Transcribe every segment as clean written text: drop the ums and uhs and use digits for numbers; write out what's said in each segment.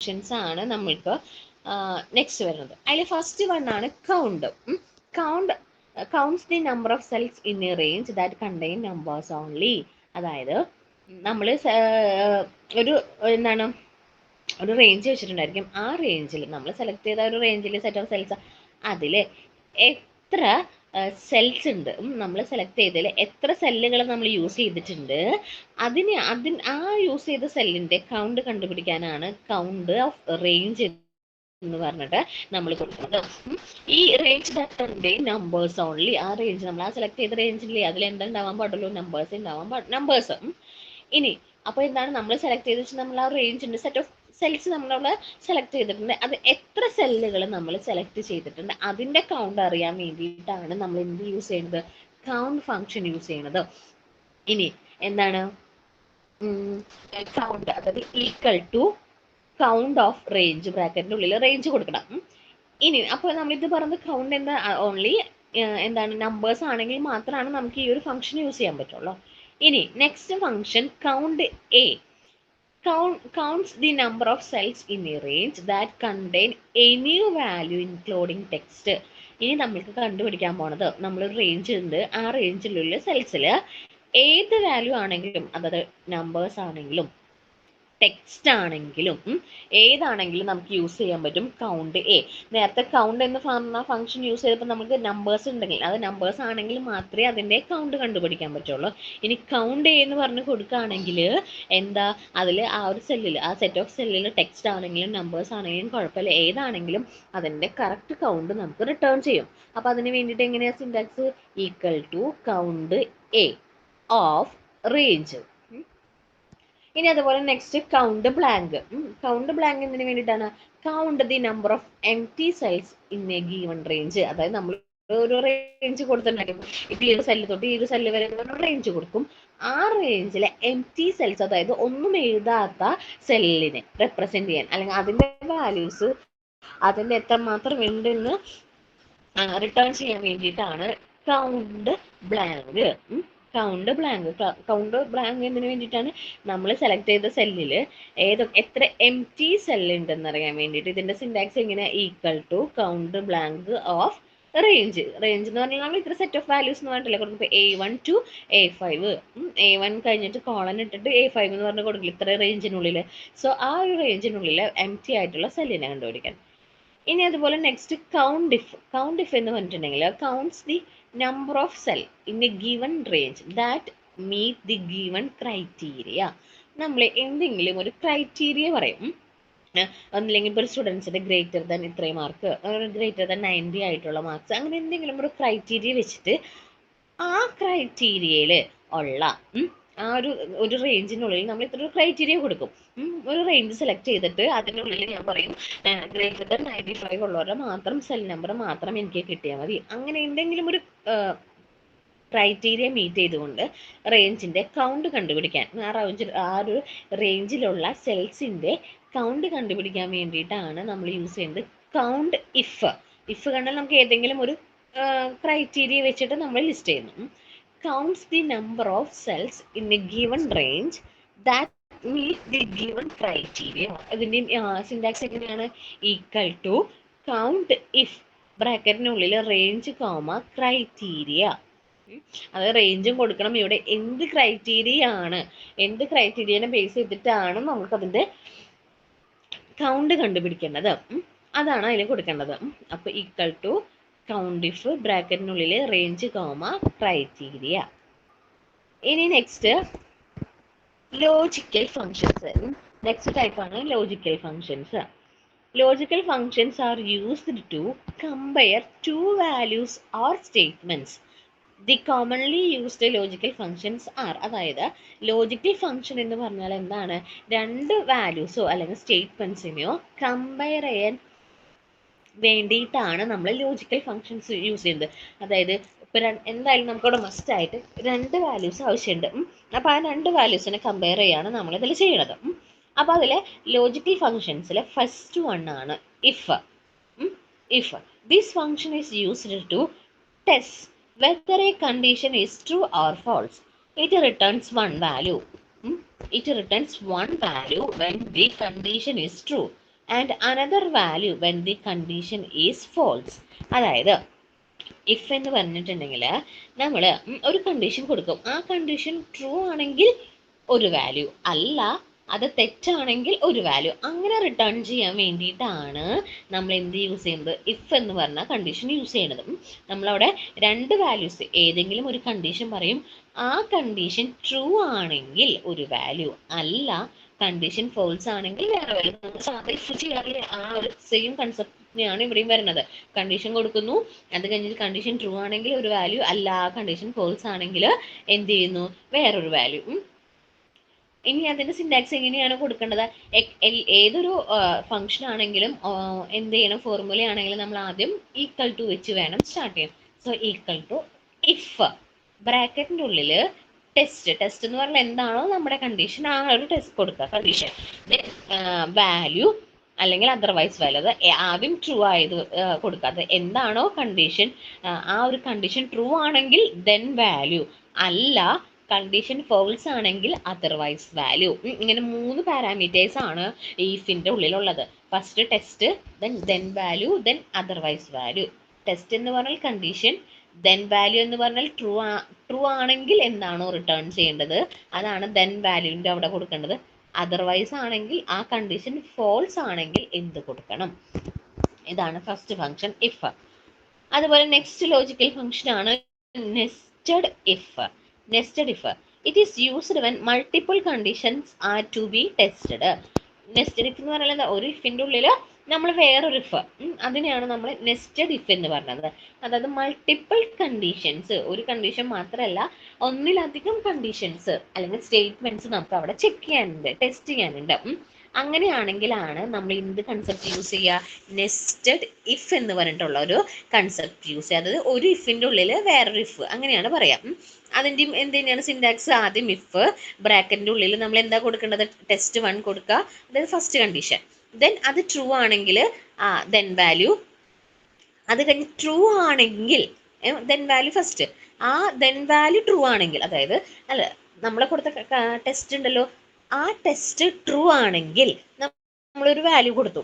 Functions ആണ് നമ്മൾക്ക് next വരുന്നത്. അതിൽ ഫസ്റ്റ് വൺ ആണ് count. Count counts the number of cells in A range that contain numbers only. അതായത് നമ്മൾ ഒരു എന്താണ് ഒരു റേഞ്ച് വെച്ചിട്ടുണ്ടായിരിക്കും. ആ റേഞ്ചിൽ നമ്മൾ സെലക്ട് ചെയ്ത ഒരു റേഞ്ചിൽ സെറ്റ് ഓഫ് സെൽസ്, അതിൽ എത്ര സെൽസ് ഉണ്ട്, നമ്മൾ സെലക്ട് ചെയ്തതിൽ എത്ര സെല്ലുകൾ നമ്മൾ യൂസ് ചെയ്തിട്ടുണ്ട്, ആ യൂസ് ചെയ്ത സെല്ലിന്റെ കൗണ്ട് കണ്ടുപിടിക്കാനാണ് കൗണ്ട് ഓഫ് റേഞ്ച് എന്ന് പറഞ്ഞിട്ട് നമ്മൾ കൊടുക്കുന്നത്. ഈ range that contain numbers only. ആ റേഞ്ച് നമ്മൾ ആ സെലക്ട് ചെയ്ത റേഞ്ചില്ലേ അതിൽ എന്തുണ്ടാവാൻ പാടുള്ളൂ, നമ്പേഴ്സ് ഉണ്ടാവാൻ നമ്പേഴ്സ്. ഇനി അപ്പോൾ എന്താണ് നമ്മൾ സെലക്ട് ചെയ്ത് വെച്ചാൽ നമ്മൾ ആ റേഞ്ചിന്റെ സെറ്റ് ഓഫ് സെൽസ് നമ്മളവിടെ സെലക്ട് ചെയ്തിട്ടുണ്ട്. അത് എത്ര സെല്ലുകൾ നമ്മൾ സെലക്ട് ചെയ്തിട്ടുണ്ട് അതിന്റെ കൗണ്ട് അറിയാൻ വേണ്ടിയിട്ടാണ് നമ്മൾ എന്ത് യൂസ് ചെയ്യുന്നത്, കൗണ്ട് ഫംഗ്ഷൻ യൂസ് ചെയ്യുന്നത്. ഇനി എന്താണ് കൗണ്ട്, അതായത് equal to count of range, ബ്രാക്കറ്റിന്റെ ഉള്ളിൽ റേഞ്ച് കൊടുക്കണം. ഇനി അപ്പോൾ നമ്മളിത് പറഞ്ഞത് കൗണ്ട് എന്താ, ഓൺലി എന്താണ് നമ്പേഴ്സ് ആണെങ്കിൽ മാത്രമാണ് നമുക്ക് ഈ ഒരു ഫംഗ്ഷൻ യൂസ് ചെയ്യാൻ പറ്റുള്ളൂ. ഇനി next function count A. counts the number of cells in a range that contain any value including text. ഇനി നമ്മൾക്ക് കണ്ടുപിടിക്കാൻ പോണത്, നമ്മളൊരു റേഞ്ച് ഉണ്ട്, ആ റേഞ്ചിലുള്ള സെൽസിൽ ഏത് വാല്യൂ ആണെങ്കിലും, അതായത് നമ്പേഴ്സ് ആണെങ്കിലും ടെക്സ്റ്റ് ആണെങ്കിലും ഏതാണെങ്കിലും നമുക്ക് യൂസ് ചെയ്യാൻ പറ്റും കൗണ്ട് എ. നേരത്തെ കൗണ്ട് എന്ന് പറഞ്ഞ ഫംഗ്ഷൻ യൂസ് ചെയ്തപ്പോൾ നമുക്ക് നമ്പേഴ്സ് ഉണ്ടെങ്കിൽ, അത് നമ്പേഴ്സ് ആണെങ്കിൽ മാത്രമേ അതിൻ്റെ കൗണ്ട് കണ്ടുപിടിക്കാൻ പറ്റുള്ളൂ. ഇനി കൗണ്ട് എ എന്ന് പറഞ്ഞ് കൊടുക്കുകയാണെങ്കിൽ എന്താ, അതിൽ ആ ഒരു സെല്ലിൽ, ആ സെറ്റ് ഓഫ് സെല്ലിൽ ടെക്സ്റ്റ് ആണെങ്കിലും നമ്പേഴ്സ് ആണെങ്കിലും കുഴപ്പമില്ല, ഏതാണെങ്കിലും അതിൻ്റെ കറക്റ്റ് കൗണ്ട് നമുക്ക് റിട്ടേൺ ചെയ്യും. അപ്പോൾ അതിന് വേണ്ടിയിട്ട് എങ്ങനെയാണ് syntax, equal to COUNTA of range. ഇനി അതുപോലെ next count blank. Count blank എന്തിനു വേണ്ടിയിട്ടാണ്, count the number of empty cells in a given range. അതായത് നമ്മൾ ഒരു റേഞ്ച് കൊടുത്തിട്ടുണ്ടായിരിക്കും, ഇപ്പൊ ഈ ഒരു സെല്ല് തൊട്ട് ഈ ഒരു സെല്ല് വരെ ഒരു റേഞ്ച് കൊടുക്കും. ആ റേഞ്ചിലെ എംപ്റ്റി സെൽസ്, അതായത് ഒന്നും എഴുതാത്ത സെല്ലിനെ റെപ്രസെന്റ് ചെയ്യാൻ, അല്ലെങ്കിൽ അതിന്റെ വാല്യൂസ് അതിന്റെ എത്രമാത്രം ഉണ്ടെന്ന് റിട്ടേൺ ചെയ്യാൻ വേണ്ടിയിട്ടാണ് കൗണ്ട് ബ്ലാങ്ക്. കൗണ്ട് ബ്ലാങ്ക് എന്നതിന് വേണ്ടിയിട്ടാണ് നമ്മൾ സെലക്ട് ചെയ്ത സെല്ലിൽ എത്ര എംപ്റ്റി സെല്ല് ഉണ്ടെന്ന് അറിയാൻ വേണ്ടിയിട്ട്. ഇതിന്റെ സിൻടാക്സ് എങ്ങനെ, equal to count blank of range. Range എന്ന് പറഞ്ഞാൽ നമ്മൾ ഇത്ര സെറ്റ് ഓഫ് വാല്യൂസ് എന്ന് പറഞ്ഞിട്ടില്ല കൊടുക്കും. A1 to A5, A1 കഴിഞ്ഞിട്ട് കോളൻ ഇട്ടിട്ട് A5 എന്ന് പറഞ്ഞ് കൊടുക്കില്ല, ഇത്ര റേഞ്ചിനുള്ളിൽ. സോ ആ ഒരു റേഞ്ചിനുള്ളിൽ എംപ്റ്റി ആയിട്ടുള്ള സെല്ലിനെ കണ്ടുപിടിക്കാൻ. ഇനി അതുപോലെ നെക്സ്റ്റ് കൗണ്ട് ഇഫ് എന്ന് പറഞ്ഞിട്ടുണ്ടെങ്കിൽ counts the number of cell in a given range that meet the given criteria. നമ്മൾ എന്തെങ്കിലും ഒരു ക്രൈറ്റീരിയ പറയും, ഒന്നില്ലെങ്കിൽ ഇപ്പോൾ ഒരു സ്റ്റുഡൻസിന്റെ ഗ്രേറ്റർ ദാൻ ഇത്രയും മാർക്ക്, ഗ്രേറ്റർ ദാൻ 90 ആയിട്ടുള്ള മാർക്സ്, അങ്ങനെ എന്തെങ്കിലും ഒരു ക്രൈറ്റീരിയ വെച്ചിട്ട് ആ ക്രൈറ്റീരിയയിൽ ഉള്ള ആ ഒരു റേഞ്ചിനുള്ളിൽ നമ്മൾ ഇത്ര ഒരു ക്രൈറ്റീരിയ കൊടുക്കും. ഒരു റേഞ്ച് സെലക്ട് ചെയ്തിട്ട് അതിനുള്ളിൽ ഞാൻ പറയും ഗ്രേറ്റർ ദാൻ 95 ഉള്ളവരുടെ മാത്രം സെൽ നമ്പർ മാത്രം എനിക്ക് കിട്ടിയാൽ മതി. അങ്ങനെ എന്തെങ്കിലും ഒരു ക്രൈറ്റീരിയ മീറ്റ് ചെയ്തുകൊണ്ട് റേഞ്ചിന്റെ കൗണ്ട് കണ്ടുപിടിക്കാൻ, ആ ഒരു റേഞ്ചിലുള്ള സെൽസിന്റെ കൗണ്ട് കണ്ടുപിടിക്കാൻ വേണ്ടിയിട്ടാണ് നമ്മൾ യൂസ് ചെയ്യുന്നത് കൗണ്ട് ഇഫ്. കണ്ടാൽ നമുക്ക് ഏതെങ്കിലും ഒരു ക്രൈറ്റീരിയ വെച്ചിട്ട് നമ്മൾ ലിസ്റ്റ് ചെയ്യുന്നു. counts the number of cells in a given range that meet the given criteria. ഇതിന്റെ സിൻടാക്സ് എങ്ങനെയാണ്, ഈക്വൽ ടു കൗണ്ട് ഇഫ് ബ്രാക്കറ്റിനുള്ളിൽ റേഞ്ച് കോമ ക്രൈറ്റീരിയ. അത് റേഞ്ചും കൊടുക്കണം, ഇവിടെ എന്ത് ക്രൈറ്റീരിയനെ ബേസ് ചെയ്തിട്ടാണ് നമുക്ക് അതിന്റെ കൗണ്ട് കണ്ടുപിടിക്കേണ്ടത്, അതാണ് അതിൽ കൊടുക്കേണ്ടത്. അപ്പൊ ഈക്വൽ ടു കൗണ്ട് ഇഫ് ബ്രാക്കറ്റിനുള്ളിൽ റേഞ്ച് കോമ ക്രൈറ്റീരിയ. ഇനി next logical functions. Next type ആണ് logical functions. Logical functions are used to compare two values or statements. The commonly used logical functions are. അതായത് logical function എന്ന് പറഞ്ഞാൽ എന്താണ്, രണ്ട് വാല്യൂസോ അല്ലെങ്കിൽ സ്റ്റേറ്റ്മെന്റ്സിനെയോ compare ചെയ്യാൻ വേണ്ടിയിട്ടാണ് നമ്മൾ ലോജിക്കൽ ഫങ്ഷൻസ് യൂസ് ചെയ്യുന്നത്. അതായത് ഇപ്പൊ എന്തായാലും നമുക്കവിടെ മസ്റ്റ് ആയിട്ട് രണ്ട് വാല്യൂസ് ആവശ്യമുണ്ട്. അപ്പൊ ആ രണ്ട് വാല്യൂസിനെ കമ്പയർ ചെയ്യാണ് നമ്മൾ ഇതിൽ ചെയ്യണത്. അപ്പൊ അതിലെ ലോജിക്കൽ ഫങ്ഷൻസിലെ ഫസ്റ്റ് വൺ ആണ് if. This function is used to test whether a condition is true or false. It returns one value when the condition is true. And another value when the condition is false. അതായത് if എന്ന് പറഞ്ഞിട്ടുണ്ടെങ്കിൽ നമ്മൾ ഒരു condition കൊടുക്കും. ആ condition true ആണെങ്കിൽ ഒരു value, അല്ല അത് തെറ്റാണെങ്കിൽ ഒരു വാല്യൂ, അങ്ങനെ റിട്ടേൺ ചെയ്യാൻ വേണ്ടിയിട്ടാണ് നമ്മൾ എന്ത് യൂസ് ചെയ്യുന്നത്, ഇഫ് എന്ന് പറഞ്ഞ കണ്ടീഷൻ യൂസ് ചെയ്യുന്നത്. നമ്മളവിടെ രണ്ട് വാല്യൂസ്, ഏതെങ്കിലും ഒരു കണ്ടീഷൻ പറയും, ആ കണ്ടീഷൻ ട്രൂ ആണെങ്കിൽ ഒരു വാല്യൂ, അല്ല കണ്ടീഷൻ ഫോൾസ് ആണെങ്കിൽ വേറെ വാല്യൂ. നമ്മൾ സാധാരണ ഇഫ് ചെയ്യാറില്ല, ആ ഒരു സെയിം കൺസെപ്റ്റിനെയാണ് ഇവിടെയും വരുന്നത്. കണ്ടീഷൻ കൊടുക്കുന്നു, അത് കഴിഞ്ഞിട്ട് കണ്ടീഷൻ ട്രൂ ആണെങ്കിൽ ഒരു വാല്യൂ, അല്ല കണ്ടീഷൻ ഫോൾസ് ആണെങ്കിൽ എന്ത് ചെയ്യുന്നു, വേറൊരു വാല്യൂ. ഇനി അതിന്റെ സിന്റാക്സ് എങ്ങനെയാണ് കൊടുക്കേണ്ടത്? ഏതൊരു ഫംഗ്ഷൻ ആണെങ്കിലും എന്ത് ചെയ്യണം, ഫോർമുല ആണെങ്കിലും നമ്മൾ ആദ്യം ഈക്വൽ ടു വെച്ച് വേണം സ്റ്റാർട്ട് ചെയ്യാൻ. സോ ഈക്വൽ ടു ഇഫ് ബ്രാക്കറ്റിന്റെ ഉള്ളില് ടെസ്റ്റ് എന്ന് പറഞ്ഞാൽ എന്താണോ നമ്മുടെ കണ്ടീഷൻ, ആ ഒരു ടെസ്റ്റ് കൊടുക്കുക കണ്ടീഷൻ, വാല്യൂ അല്ലെങ്കിൽ അതർവൈസ് വാല്യൂ. അത് ആദ്യം ട്രൂ ആയത് കൊടുക്കുക. അത് എന്താണോ കണ്ടീഷൻ, ആ ഒരു കണ്ടീഷൻ ട്രൂ ആണെങ്കിൽ ദെൻ വാല്യൂ, അല്ല കണ്ടീഷൻ ഫോൾസ് ആണെങ്കിൽ അതർവൈസ് വാല്യൂ. ഇങ്ങനെ 3 പാരാമീറ്റേഴ്സ് ആണ് ഈഫിന്റെ ഉള്ളിലുള്ളത്. First test, then value, then otherwise value. Test എന്ന് പറഞ്ഞാൽ കണ്ടീഷൻ, ദെൻ വാല്യൂ എന്ന് പറഞ്ഞാൽ ട്രൂ ആണെങ്കിൽ എന്താണോ റിട്ടേൺ ചെയ്യേണ്ടത് അതാണ് ദെൻ വാല്യൂവിന്റെ അവിടെ കൊടുക്കേണ്ടത്. അതർവൈസ് ആണെങ്കിൽ, ആ കണ്ടീഷൻ ഫോൾസ് ആണെങ്കിൽ എന്ത് കൊടുക്കണം. ഇതാണ് ഫസ്റ്റ് ഫംഗ്ഷൻ ഇഫ്. അതുപോലെ നെക്സ്റ്റ് ലോജിക്കൽ ഫംഗ്ഷൻ ആണ് nested if. Nested if, it is used when multiple conditions are to be tested. Nested if എന്ന് പറയുന്നത് ഒരു ഇഫിന്റെ ഉള്ളിൽ നമ്മൾ വേറൊരു ഇഫ്, അതിനെയാണ് നമ്മൾ നെസ്റ്റഡ് ഇഫ് എന്ന് പറയുന്നത്. അതായത് മൾട്ടിപ്പിൾ കണ്ടീഷൻസ്, ഒരു കണ്ടീഷൻ മാത്രമല്ല ഒന്നിലധികം കണ്ടീഷൻസ് അല്ലെങ്കിൽ സ്റ്റേറ്റ്മെന്റ്സ് നമുക്ക് അവിടെ ചെക്ക് ചെയ്യാനുണ്ട്, ടെസ്റ്റ് ചെയ്യാനുണ്ട്. അങ്ങനെയാണെങ്കിലാണ് നമ്മൾ എന്ത് കൺസെപ്റ്റ് യൂസ് ചെയ്യുക, നെസ്റ്റഡ് ഇഫ് എന്ന് പറഞ്ഞിട്ടുള്ള ഒരു കൺസെപ്റ്റ് യൂസ് ചെയ്യുക. അതായത് ഒരു ഇഫിന്റെ ഉള്ളിൽ വേറൊരു ഇഫ്, അങ്ങനെയാണ് പറയാം. അതിൻ്റെ എന്ത് തന്നെയാണ് സിന്റാക്സ്, ആദ്യം ഇഫ് ബ്രാക്കറ്റിന്റെ ഉള്ളിൽ നമ്മൾ എന്താ കൊടുക്കേണ്ടത്, ടെസ്റ്റ് 1 കൊടുക്കുക, അതായത് ഫസ്റ്റ് കണ്ടീഷൻ. ദെൻ അത് ട്രൂ ആണെങ്കിൽ ദെൻ വാല്യൂ, അത് കഴിഞ്ഞ് ട്രൂ ആണെങ്കിൽ ദെൻ വാല്യൂ ഫസ്റ്റ്, ആ ദെൻ വാല്യൂ ട്രൂ ആണെങ്കിൽ, അതായത് അല്ല നമ്മളെ കൊടുത്ത ടെസ്റ്റ് ഉണ്ടല്ലോ, ആ ടെസ്റ്റ് ട്രൂ ആണെങ്കിൽ നമ്മളൊരു വാല്യൂ കൊടുത്തു.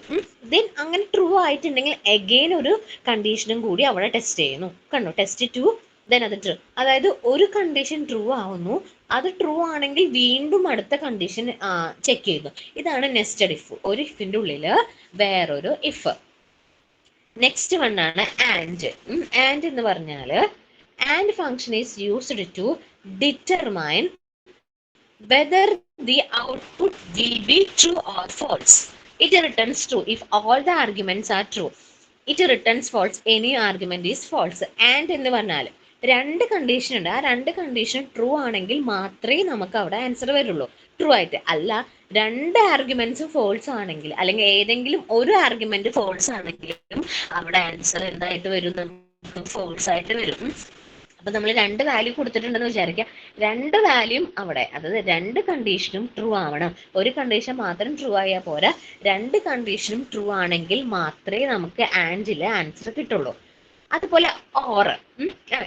ദെൻ അങ്ങനെ ട്രൂ ആയിട്ടുണ്ടെങ്കിൽ അഗെയിൻ ഒരു കണ്ടീഷനും കൂടി അവിടെ ടെസ്റ്റ് ചെയ്യുന്നു. കണ്ടോ, ടെസ്റ്റ് 2 ദെൻ അത് ട്രൂ. അതായത് ഒരു കണ്ടീഷൻ ട്രൂ ആവുന്നു, അത് ട്രൂ ആണെങ്കിൽ വീണ്ടും അടുത്ത കണ്ടീഷൻ ചെക്ക് ചെയ്യുന്നു. ഇതാണ് നെസ്റ്റഡ് ഇഫ്, ഒരു ഇഫിന്റെ ഉള്ളിൽ വേറൊരു ഇഫ്. നെക്സ്റ്റ് വൺ ആണ് ആൻഡ്. ആൻഡ് എന്ന് പറഞ്ഞാൽ and function is used to determine whether the output will be true or false. It returns true if all the arguments are true. It returns false any argument is false. And എന്ന് പറഞ്ഞാൽ രണ്ട് condition ഉണ്ട്, ആ രണ്ട് condition true ആണെങ്കിൽ മാത്രമേ നമുക്ക് അവിടെ ആൻസർ വരുള്ളൂ, ട്രൂ ആയിട്ട്. അല്ല രണ്ട് ആർഗ്യുമെന്റ്സും ഫോൾസ് ആണെങ്കിൽ, അല്ലെങ്കിൽ ഏതെങ്കിലും ഒരു ആർഗ്യുമെന്റ് ഫോൾസ് ആണെങ്കിലും അവിടെ ആൻസർ എന്തായിട്ട് വരും, നമുക്ക് ഫോൾസ് ആയിട്ട് വരും. അപ്പൊ നമ്മൾ രണ്ട് വാല്യൂ കൊടുത്തിട്ടുണ്ടെന്ന് വിചാരിക്കുക, രണ്ട് വാല്യൂം അവിടെ, അതായത് രണ്ട് കണ്ടീഷനും ട്രൂ ആവണം. ഒരു കണ്ടീഷൻ മാത്രം ട്രൂ ആയാൽ പോരാ, രണ്ട് കണ്ടീഷനും ട്രൂ ആണെങ്കിൽ മാത്രമേ നമുക്ക് ആൻഡിലെ ആൻസർ കിട്ടുള്ളൂ. അതുപോലെ ഓർ,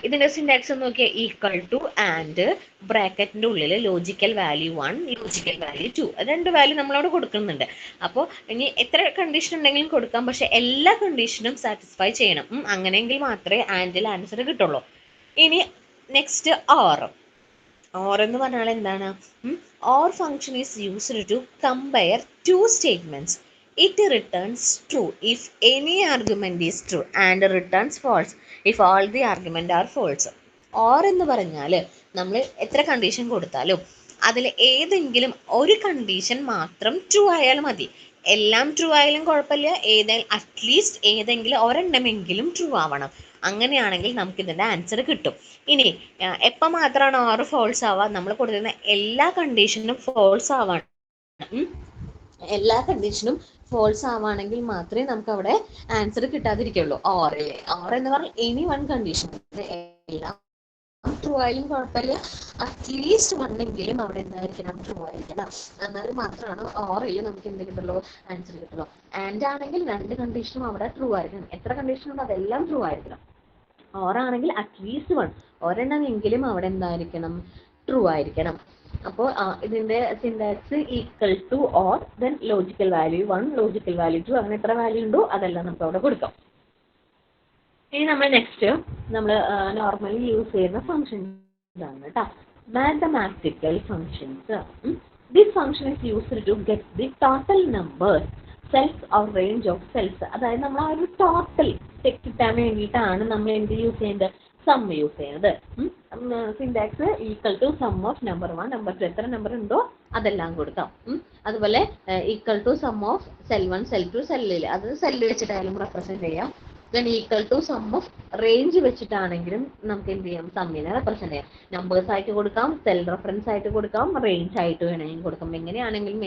ഇതിന്റെ സിന്റാക്സ് നോക്കിയാൽ ഈക്വൽ ടു ആൻഡ് ബ്രാക്കറ്റിന്റെ ഉള്ളിൽ ലോജിക്കൽ വാല്യൂ 1, ലോജിക്കൽ വാല്യൂ 2, രണ്ട് വാല്യൂ നമ്മളവിടെ കൊടുക്കുന്നുണ്ട്. അപ്പോൾ ഇനി എത്ര കണ്ടീഷൻ ഉണ്ടെങ്കിലും കൊടുക്കാം, പക്ഷെ എല്ലാ കണ്ടീഷനും സാറ്റിസ്ഫൈ ചെയ്യണം. അങ്ങനെയെങ്കിൽ മാത്രമേ ആൻഡിൽ ആൻസർ കിട്ടുള്ളൂ. ഇനി നെക്സ്റ്റ് ഓർ. ഓർ എന്ന് പറഞ്ഞാൽ എന്താണ്, or function is used to compare two statements. It returns true if any argument is true and returns false if all the argument are false. Or എന്ന് പറഞ്ഞാൽ നമ്മൾ എത്ര കണ്ടീഷൻ കൊടുത്താലും അതിൽ ഏതെങ്കിലും ഒരു കണ്ടീഷൻ മാത്രം ട്രൂ ആയാൽ മതി. എല്ലാം ട്രൂ ആയാലും കുഴപ്പമില്ല, അറ്റ്ലീസ്റ്റ് ഏതെങ്കിലും ഒരെണ്ണമെങ്കിലും ട്രൂ ആവണം. അങ്ങനെയാണെങ്കിൽ നമുക്ക് ഇതിന്റെ ആൻസർ കിട്ടും. ഇനി എപ്പോൾ മാത്രമാണ് ഓർ ഫോൾസ് ആവുക, നമ്മൾ കൊടുക്കുന്ന എല്ലാ കണ്ടീഷനും ഫോൾസ് ആവാണ്. എല്ലാ കണ്ടീഷനും ഫോൾസ് ആവുകയാണെങ്കിൽ മാത്രമേ നമുക്ക് അവിടെ ആൻസർ കിട്ടാതിരിക്കുള്ളൂ. ഓർ എന്ന് പറഞ്ഞാൽ എനി വൺ കണ്ടീഷൻ, എല്ലാം ട്രൂ ആയാലും കുഴപ്പമില്ല, അറ്റ്ലീസ്റ്റ് വണ്ണെങ്കിലും അവിടെ എന്തായിരിക്കണം, ട്രൂ ആയിരിക്കണം. എന്നാൽ മാത്രമാണ് ഓറിൽ നമുക്ക് എന്ത് കിട്ടുള്ളൂ, ആൻസർ കിട്ടുള്ളൂ. ആൻഡ് ആണെങ്കിൽ രണ്ട് കണ്ടീഷനും അവിടെ ട്രൂ ആയിരിക്കണം. എത്ര കണ്ടീഷൻ ഉണ്ട് അതെല്ലാം ട്രൂ ആയിരിക്കണം. ഓറാണെങ്കിൽ അറ്റ്ലീസ്റ്റ് ഒരെണ്ണമെങ്കിലും അവിടെ എന്തായിരിക്കണം, ട്രൂ ആയിരിക്കണം. അപ്പോൾ ഇതിന്റെ syntax equal two or then logical value 1, logical value 2, അങ്ങനെ എത്ര വാല്യൂ ഉണ്ടോ അതെല്ലാം നമുക്ക് അവിടെ കൊടുക്കാം. ഇനി നമ്മൾ നെക്സ്റ്റ് നമ്മൾ നോർമലി യൂസ് ചെയ്യുന്ന ഫംഗ്ഷൻസ് ആണ് കേട്ടോ, mathematical functions. This function is used to get the total numbers cells or range of cells. അതായത് നമ്മൾ ആ ഒരു ടോട്ടൽ കിട്ടാൻ വേണ്ടിയിട്ടാണ് നമ്മൾ എന്ത് യൂസ് ചെയ്യുന്നത്, സം യൂസ് ചെയ്യുന്നത്. Syntax equal to sum of number 1, number 2, എത്ര നമ്പർ ഉണ്ടോ അതെല്ലാം കൊടുക്കാം. അതുപോലെ equal to sum of cell 1, cell 2, സെല്ലിൽ അത് സെല്ല് വെച്ചിട്ടായാലും റെപ്രസെന്റ് ചെയ്യാം. Then equal to sum of range വെച്ചിട്ടാണെങ്കിലും നമുക്ക് എന്ത് ചെയ്യാം, സമ്മിനെ റെപ്രസെന്റ് ചെയ്യാം. നമ്പേഴ്സ് ആയിട്ട് കൊടുക്കാം, സെൽ റെഫറൻസ് ആയിട്ട് കൊടുക്കാം, റേഞ്ച് ആയിട്ട് വേണമെങ്കിൽ കൊടുക്കാം. എങ്ങനെയാണെങ്കിലും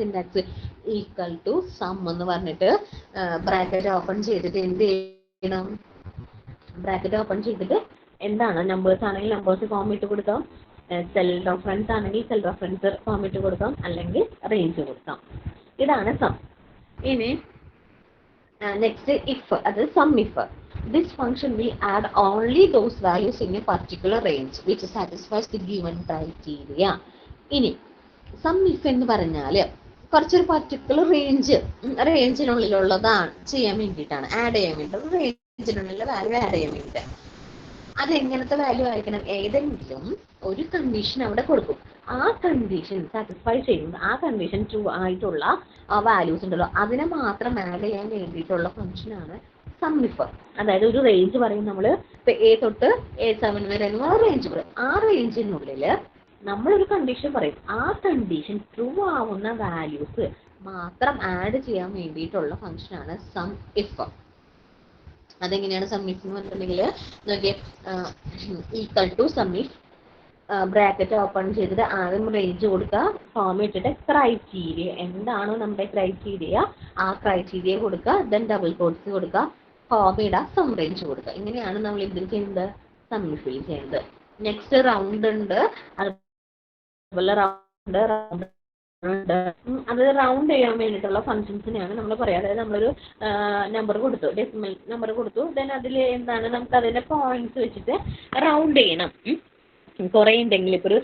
സിന്റാക്സ് ഈക്വൽ ടു സം എന്ന് പറഞ്ഞിട്ട് ബ്രാക്കറ്റ് ഓപ്പൺ ചെയ്തിട്ട് എന്ത് ചെയ്യണം, ബ്രാക്കറ്റ് ഓപ്പൺ ചെയ്തിട്ട് എന്താണ്, നമ്പേഴ്സ് ആണെങ്കിൽ നമ്പേഴ്സ് ഫോം ഇട്ട് കൊടുക്കാം, സെൽ റെഫറൻസ് ആണെങ്കിൽ സെൽ റെഫറൻസ് ഫോം ഇട്ട് കൊടുക്കാം, അല്ലെങ്കിൽ റേഞ്ച് കൊടുക്കാം. ഇതാണ് സം. ഇനി നെക്സ്റ്റ് ഇഫ്, അത് sum if. This function will add only those values in a particular range which satisfies the given criteria. ഇനി സം ഇഫ് എന്ന് പറഞ്ഞാൽ കുറച്ചൊരു പർട്ടിക്കുലർ റേഞ്ചിനുള്ളിലുള്ളതാണ് ചെയ്യാൻ വേണ്ടിയിട്ടാണ്, ആഡ് ചെയ്യാൻ വേണ്ടിയിട്ട്, റേഞ്ചിനുള്ളിലുള്ള വാല്യൂ ആഡ് ചെയ്യാൻ വേണ്ടിയിട്ട്. അതെങ്ങനത്തെ വാല്യൂ ആയിരിക്കണം, ഏതെങ്കിലും ഒരു കണ്ടീഷൻ അവിടെ കൊടുക്കും. ആ കണ്ടീഷൻ സാറ്റിസ്ഫൈ ചെയ്യുന്നത്, ആ കണ്ടീഷൻ ട്രൂ ആയിട്ടുള്ള ആ വാല്യൂസ് ഉണ്ടല്ലോ അതിനെ മാത്രം ആഡ് ചെയ്യാൻ വേണ്ടിയിട്ടുള്ള ഫംഗ്ഷനാണ് സം ഇഫ്. അതായത് ഒരു റേഞ്ച് പറയും നമ്മൾ, ഇപ്പൊ A തൊട്ട് A7 വരെ റേഞ്ച് പറയും. ആ റേഞ്ചിനുള്ളിൽ നമ്മളൊരു കണ്ടീഷൻ പറയും, ആ കണ്ടീഷൻ ട്രൂ ആവുന്ന വാല്യൂസ് മാത്രം ആഡ് ചെയ്യാൻ വേണ്ടിയിട്ടുള്ള ഫംഗ്ഷനാണ് സം ഇഫ്. അതെങ്ങനെയാണ് സം ഇഫ് എന്ന് പറഞ്ഞിട്ടുണ്ടെങ്കിൽ നോക്കിയേ, equal to sum if, bracket open ചെയ്തിട്ട് ആദ്യം റേഞ്ച് കൊടുക്കുക, ഫോം ഇട്ടിട്ട് ക്രൈറ്റീരിയ, എന്താണോ നമ്മുടെ ക്രൈറ്റീരിയ ആ ക്രൈറ്റീരിയ കൊടുക്കുക, ദെൻ ഡബിൾ കോട്ട്സ് കൊടുക്കുക, ഫോം ഇടുക, സം റേഞ്ച് കൊടുക്കുക. ഇങ്ങനെയാണ് നമ്മൾ ഇതിൽ ചെയ്യുന്നത്, സം ഇഫിൽ ചെയ്യുന്നത്. നെക്സ്റ്റ് റൗണ്ട് ഉണ്ട്, അതുപോലെ റൗണ്ട് അത് റൗണ്ട് ചെയ്യാൻ വേണ്ടിയിട്ടുള്ള ഫംഗ്ഷൻസിനെയാണ് നമ്മൾ പറയുക. അതായത് നമ്മളൊരു നമ്പർ കൊടുത്തു, ഡെസിമൽ നമ്പർ കൊടുത്തു, ദെൻ അതിൽ എന്താണ് നമുക്ക് അതിന്റെ പോയിന്റ്സ് വെച്ചിട്ട് റൗണ്ട് ചെയ്യണം. കുറേ ഉണ്ടെങ്കിൽ ഇപ്പോൾ ഒരു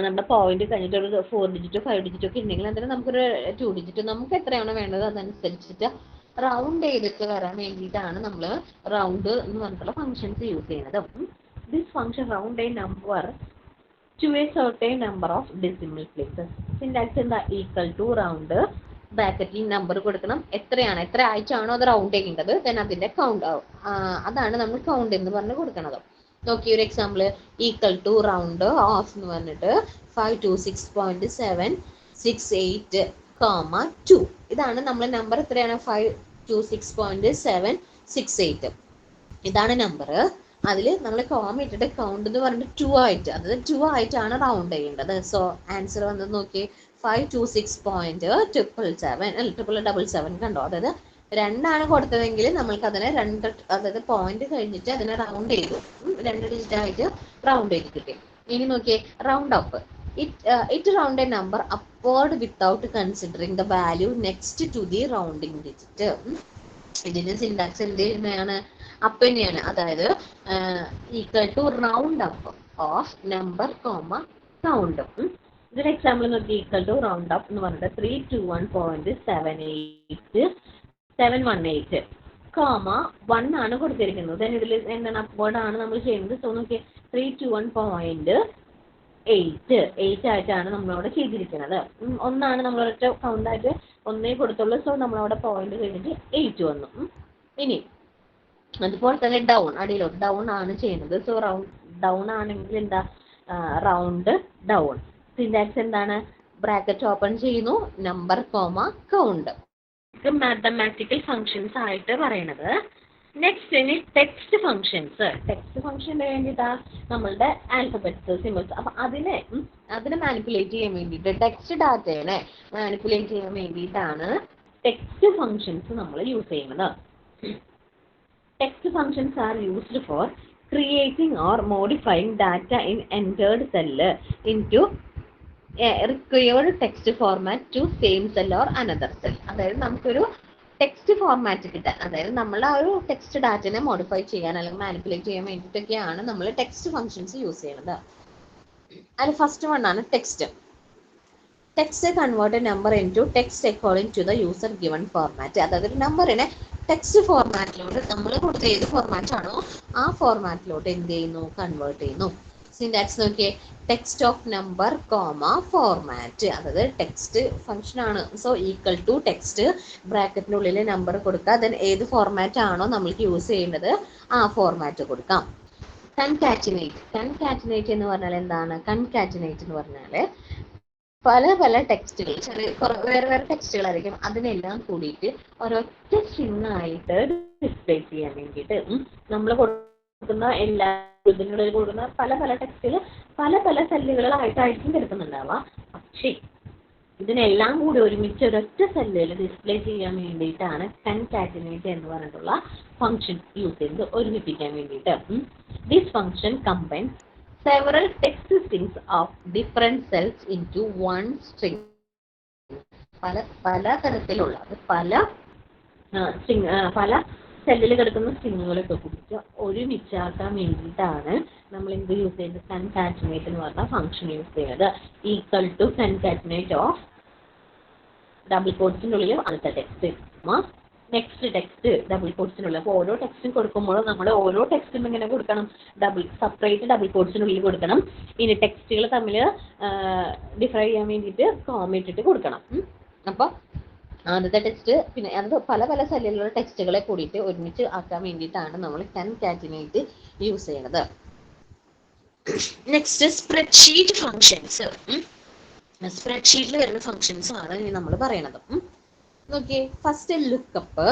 നമ്മുടെ പോയിന്റ് കഴിഞ്ഞിട്ട് ഒരു 4 ഡിജിറ്റോ 5 ഡിജിറ്റോ ഒക്കെ ഉണ്ടെങ്കിൽ അതിന് നമുക്കൊരു 2 ഡിജിറ്റ് നമുക്ക് എത്രയാണോ വേണ്ടത് അതനുസരിച്ചിട്ട് റൗണ്ട് ചെയ്തിട്ട് വരാൻ വേണ്ടിയിട്ടാണ് നമ്മൾ റൗണ്ട് എന്ന് പറഞ്ഞിട്ടുള്ള ഫംഗ്ഷൻസ് യൂസ് ചെയ്യുന്നത്. This function round a number to a certain number of decimal places. Syntax എന്താ, ഈക്വൽ ടു റൗണ്ട്, ബ്രാക്കറ്റിൽ നമ്പർ കൊടുക്കണം, എത്ര ആഴ്ചയാണോ അത് റൗണ്ട് ചെയ്യേണ്ടത്, ദെൻ അതിന്റെ കൗണ്ട്, അതാണ് നമ്മൾ കൗണ്ട് എന്ന് പറഞ്ഞ് കൊടുക്കുന്നത്. നോക്കി ഒരു example, equal to round of എന്ന് പറഞ്ഞിട്ട് 526.768, ഇതാണ് നമ്മൾ നമ്പർ എത്രയാണ്, 526.768 ഇതാണ് നമ്പർ. അതിൽ നമ്മൾ കോമ ഇട്ടിട്ട് കൗണ്ട് എന്ന് പറഞ്ഞിട്ട് 2 ആയിട്ട്, അതായത് 2 ആയിട്ടാണ് റൗണ്ട് ചെയ്യേണ്ടത്. സോ ആൻസർ വന്നത് നോക്കി 526.777 കണ്ടോ, അതായത് 2 ആണ് കൊടുത്തതെങ്കിൽ നമ്മൾക്ക് അതിനെ 2, അതായത് പോയിന്റ് കഴിഞ്ഞിട്ട് അതിനെ റൗണ്ട് ചെയ്തു, 2 ഡിജിറ്റ് ആയിട്ട് റൗണ്ട് ചെയ്ത് കിട്ടി. ഇനി നോക്കിയേ round up, it round a number upward without considering the value next to the rounding digit. ഇതിന്റെ സിന്റാക്സ് എന്ത് ചെയ്യുന്നതാണ്, അപ്പ് തന്നെയാണ്. അതായത് equal to round up of number comma count. ഇതിന് എക്സാമ്പിൾ നോക്കി, ഈക്വൽ ടു റൗണ്ട് അപ്പ് എന്ന് പറഞ്ഞിട്ട് 321.718 comma 1 ആണ് കൊടുത്തിരിക്കുന്നത്. ദെൻ ഇതിൽ എന്താണ്, അപ്വേർഡ് ആണ് നമ്മൾ ചെയ്യുന്നത്. സോ നോക്കി 321.8 ആയിട്ടാണ് നമ്മളവിടെ ചെയ്തിരിക്കുന്നത്. 1 ആണ് നമ്മളൊരു കൗണ്ട് ആയിട്ട് 1 കൊടുത്തുള്ളൂ. സോ നമ്മളവിടെ പോയിന്റ് കഴിഞ്ഞിട്ട് 8 വന്നു. ഇനി അതുപോലെ തന്നെ ഡൗൺ, അടിയിലോട്ട് ഡൗൺ ആണ് ചെയ്യുന്നത്. സോ ഡൗൺ ആണെങ്കിൽ എന്താ, റൗണ്ട് ഡൗൺ. സിന്റാക്സ് എന്താണ്, ബ്രാക്കറ്റ് ഓപ്പൺ ചെയ്യുന്നു, number comma count. Mathematical functions ആയിട്ട് പറയണത്. നെക്സ്റ്റ് ഇനി ടെക്സ്റ്റ് ഫംഗ്ഷൻസ്. ടെക്സ്റ്റ് ഫംഗ്ഷന് വേണ്ടിയിട്ടാ നമ്മളുടെ ആൽഫബറ്റ്സ്, സിമ്പിൾസ്. അപ്പൊ അതിനെ മാനിപ്പുലേറ്റ് ചെയ്യാൻ വേണ്ടിയിട്ട്, ടെക്സ്റ്റ് ഡാറ്റയെ മാനിപ്പുലേറ്റ് ചെയ്യാൻ വേണ്ടിയിട്ടാണ് ടെക്സ്റ്റ് ഫംഗ്ഷൻസ് നമ്മൾ യൂസ് ചെയ്യുന്നത്. Text functions are used for creating or modifying data in entered cell into a required text format to same cell or another cell. അതായത് നമുക്കൊരു ടെക്സ്റ്റ് ഫോർമാറ്റ് കിട്ടാൻ, അതായത് നമ്മൾ ആ ഒരു ടെക്സ്റ്റ് ഡാറ്റനെ മോഡിഫൈ ചെയ്യാൻ അല്ലെങ്കിൽ മാനിപ്പുലേറ്റ് ചെയ്യാൻ വേണ്ടിയിട്ടൊക്കെയാണ് നമ്മൾ ടെക്സ്റ്റ് ഫംഗ്ഷൻസ് യൂസ് ചെയ്യുന്നത്. അതിൽ ഫസ്റ്റ് വൺ ആണ് text. Text convert number into text according to the user given format. അതായത് ഒരു നമ്പറിനെ ടെക്സ്റ്റ് ഫോർമാറ്റിലോട്ട് നമ്മൾ കൊടുത്ത ഏത് ഫോർമാറ്റ് ആണോ ആ ഫോർമാറ്റിലോട്ട് എന്ത് ചെയ്യുന്നു, കൺവേർട്ട് ചെയ്യുന്നു. സിൻടാക്സ് നോക്കിയേ, text of number comma format. അതായത് ടെക്സ്റ്റ് ഫംഗ്ഷൻ ആണ്. സോ ഈക്വൽ ടു ടെക്സ്റ്റ് ബ്രാക്കറ്റിനുള്ളിൽ നമ്പർ കൊടുക്കുക. ദെൻ ഏത് ഫോർമാറ്റ് ആണോ നമ്മൾക്ക് യൂസ് ചെയ്യേണ്ടത് ആ ഫോർമാറ്റ് കൊടുക്കാം. കൺകാറ്റിനേറ്റ്. കൺകാറ്റിനേറ്റ് എന്ന് പറഞ്ഞാൽ എന്താണ്? കൺകാറ്റിനേറ്റ് എന്ന് പറഞ്ഞാൽ പല പല ടെക്സ്റ്റുകൾ, വേറെ വേറെ ടെക്സ്റ്റുകളായിരിക്കും, അതിനെല്ലാം കൂടിയിട്ട് ഒരൊറ്റ സ്ട്രിങ് ആയിട്ട് ഡിസ്പ്ലേ ചെയ്യാൻ വേണ്ടിയിട്ട് നമ്മൾ കൊടുക്കുന്ന എല്ലാ ഇതിനുള്ളിൽ കൊടുക്കുന്ന പല പല ടെക്സ്റ്റുകൾ പല പല സെല്ലുകളായിട്ടായിരിക്കും കിടക്കുന്നുണ്ടാവുക. പക്ഷേ ഇതിനെല്ലാം കൂടി ഒരുമിച്ച് ഒരൊറ്റ സെല്ലിൽ ഡിസ്പ്ലേ ചെയ്യാൻ വേണ്ടിയിട്ടാണ് കൺകാറ്റിനേറ്റ് എന്ന് പറഞ്ഞിട്ടുള്ള ഫംഗ്ഷൻ യൂസ് ചെയ്ത് ഒരുമിപ്പിക്കാൻ വേണ്ടിയിട്ട്. This function combines several text strings of different cells into one string. പല തരത്തിലുള്ള പല സെല്ലിൽ കിടക്കുന്ന സ്ട്രിങ്ങുകളൊക്കെ കുറിച്ച് ഒരുമിച്ചാക്കാൻ വേണ്ടിയിട്ടാണ് നമ്മൾ എന്ത് യൂസ് ചെയ്യുന്നത്, കൺകാറ്റിനേറ്റ് എന്ന് പറഞ്ഞ ഫംഗ്ഷൻ യൂസ് ചെയ്യുന്നത്. Equal to concatenate of double കോട്ട്സിൻ്റെ ഉള്ളിൽ അടുത്ത ടെക്സ്റ്റ് നെക്സ്റ്റ് ടെക്സ്റ്റ് ഡബിൾ കോട്ട്സിനുള്ള. അപ്പോൾ ഓരോ ടെക്സ്റ്റും കൊടുക്കുമ്പോൾ നമ്മൾ ഓരോ ടെക്സ്റ്റും ഇങ്ങനെ കൊടുക്കണം, സെപ്പറേറ്റ് ഡബിൾ കോട്ട്സിനുള്ളിൽ കൊടുക്കണം. ഇനി ടെക്സ്റ്റുകൾ തമ്മിൽ ഡിഫർ ചെയ്യാൻ വേണ്ടിയിട്ട് കോമ ഇട്ടിട്ട് കൊടുക്കണം. അപ്പോൾ ആദ്യത്തെ ടെക്സ്റ്റ് പിന്നെ അത് പല പല സെല്ലിലുള്ള ടെക്സ്റ്റുകളെ കൂടിയിട്ട് ഒരുമിച്ച് ആക്കാൻ വേണ്ടിയിട്ടാണ് നമ്മൾ കൺകാറ്റിനേറ്റ് യൂസ് ചെയ്യുന്നത്. Next spreadsheet functions. സ്പ്രെഡ്ഷീറ്റിൽ വരുന്ന ഫങ്ഷൻസ് ആണ് ഇനി നമ്മൾ പറയണത്. നോക്കിയേ, ഫസ്റ്റ് ലുക്കപ്പ്,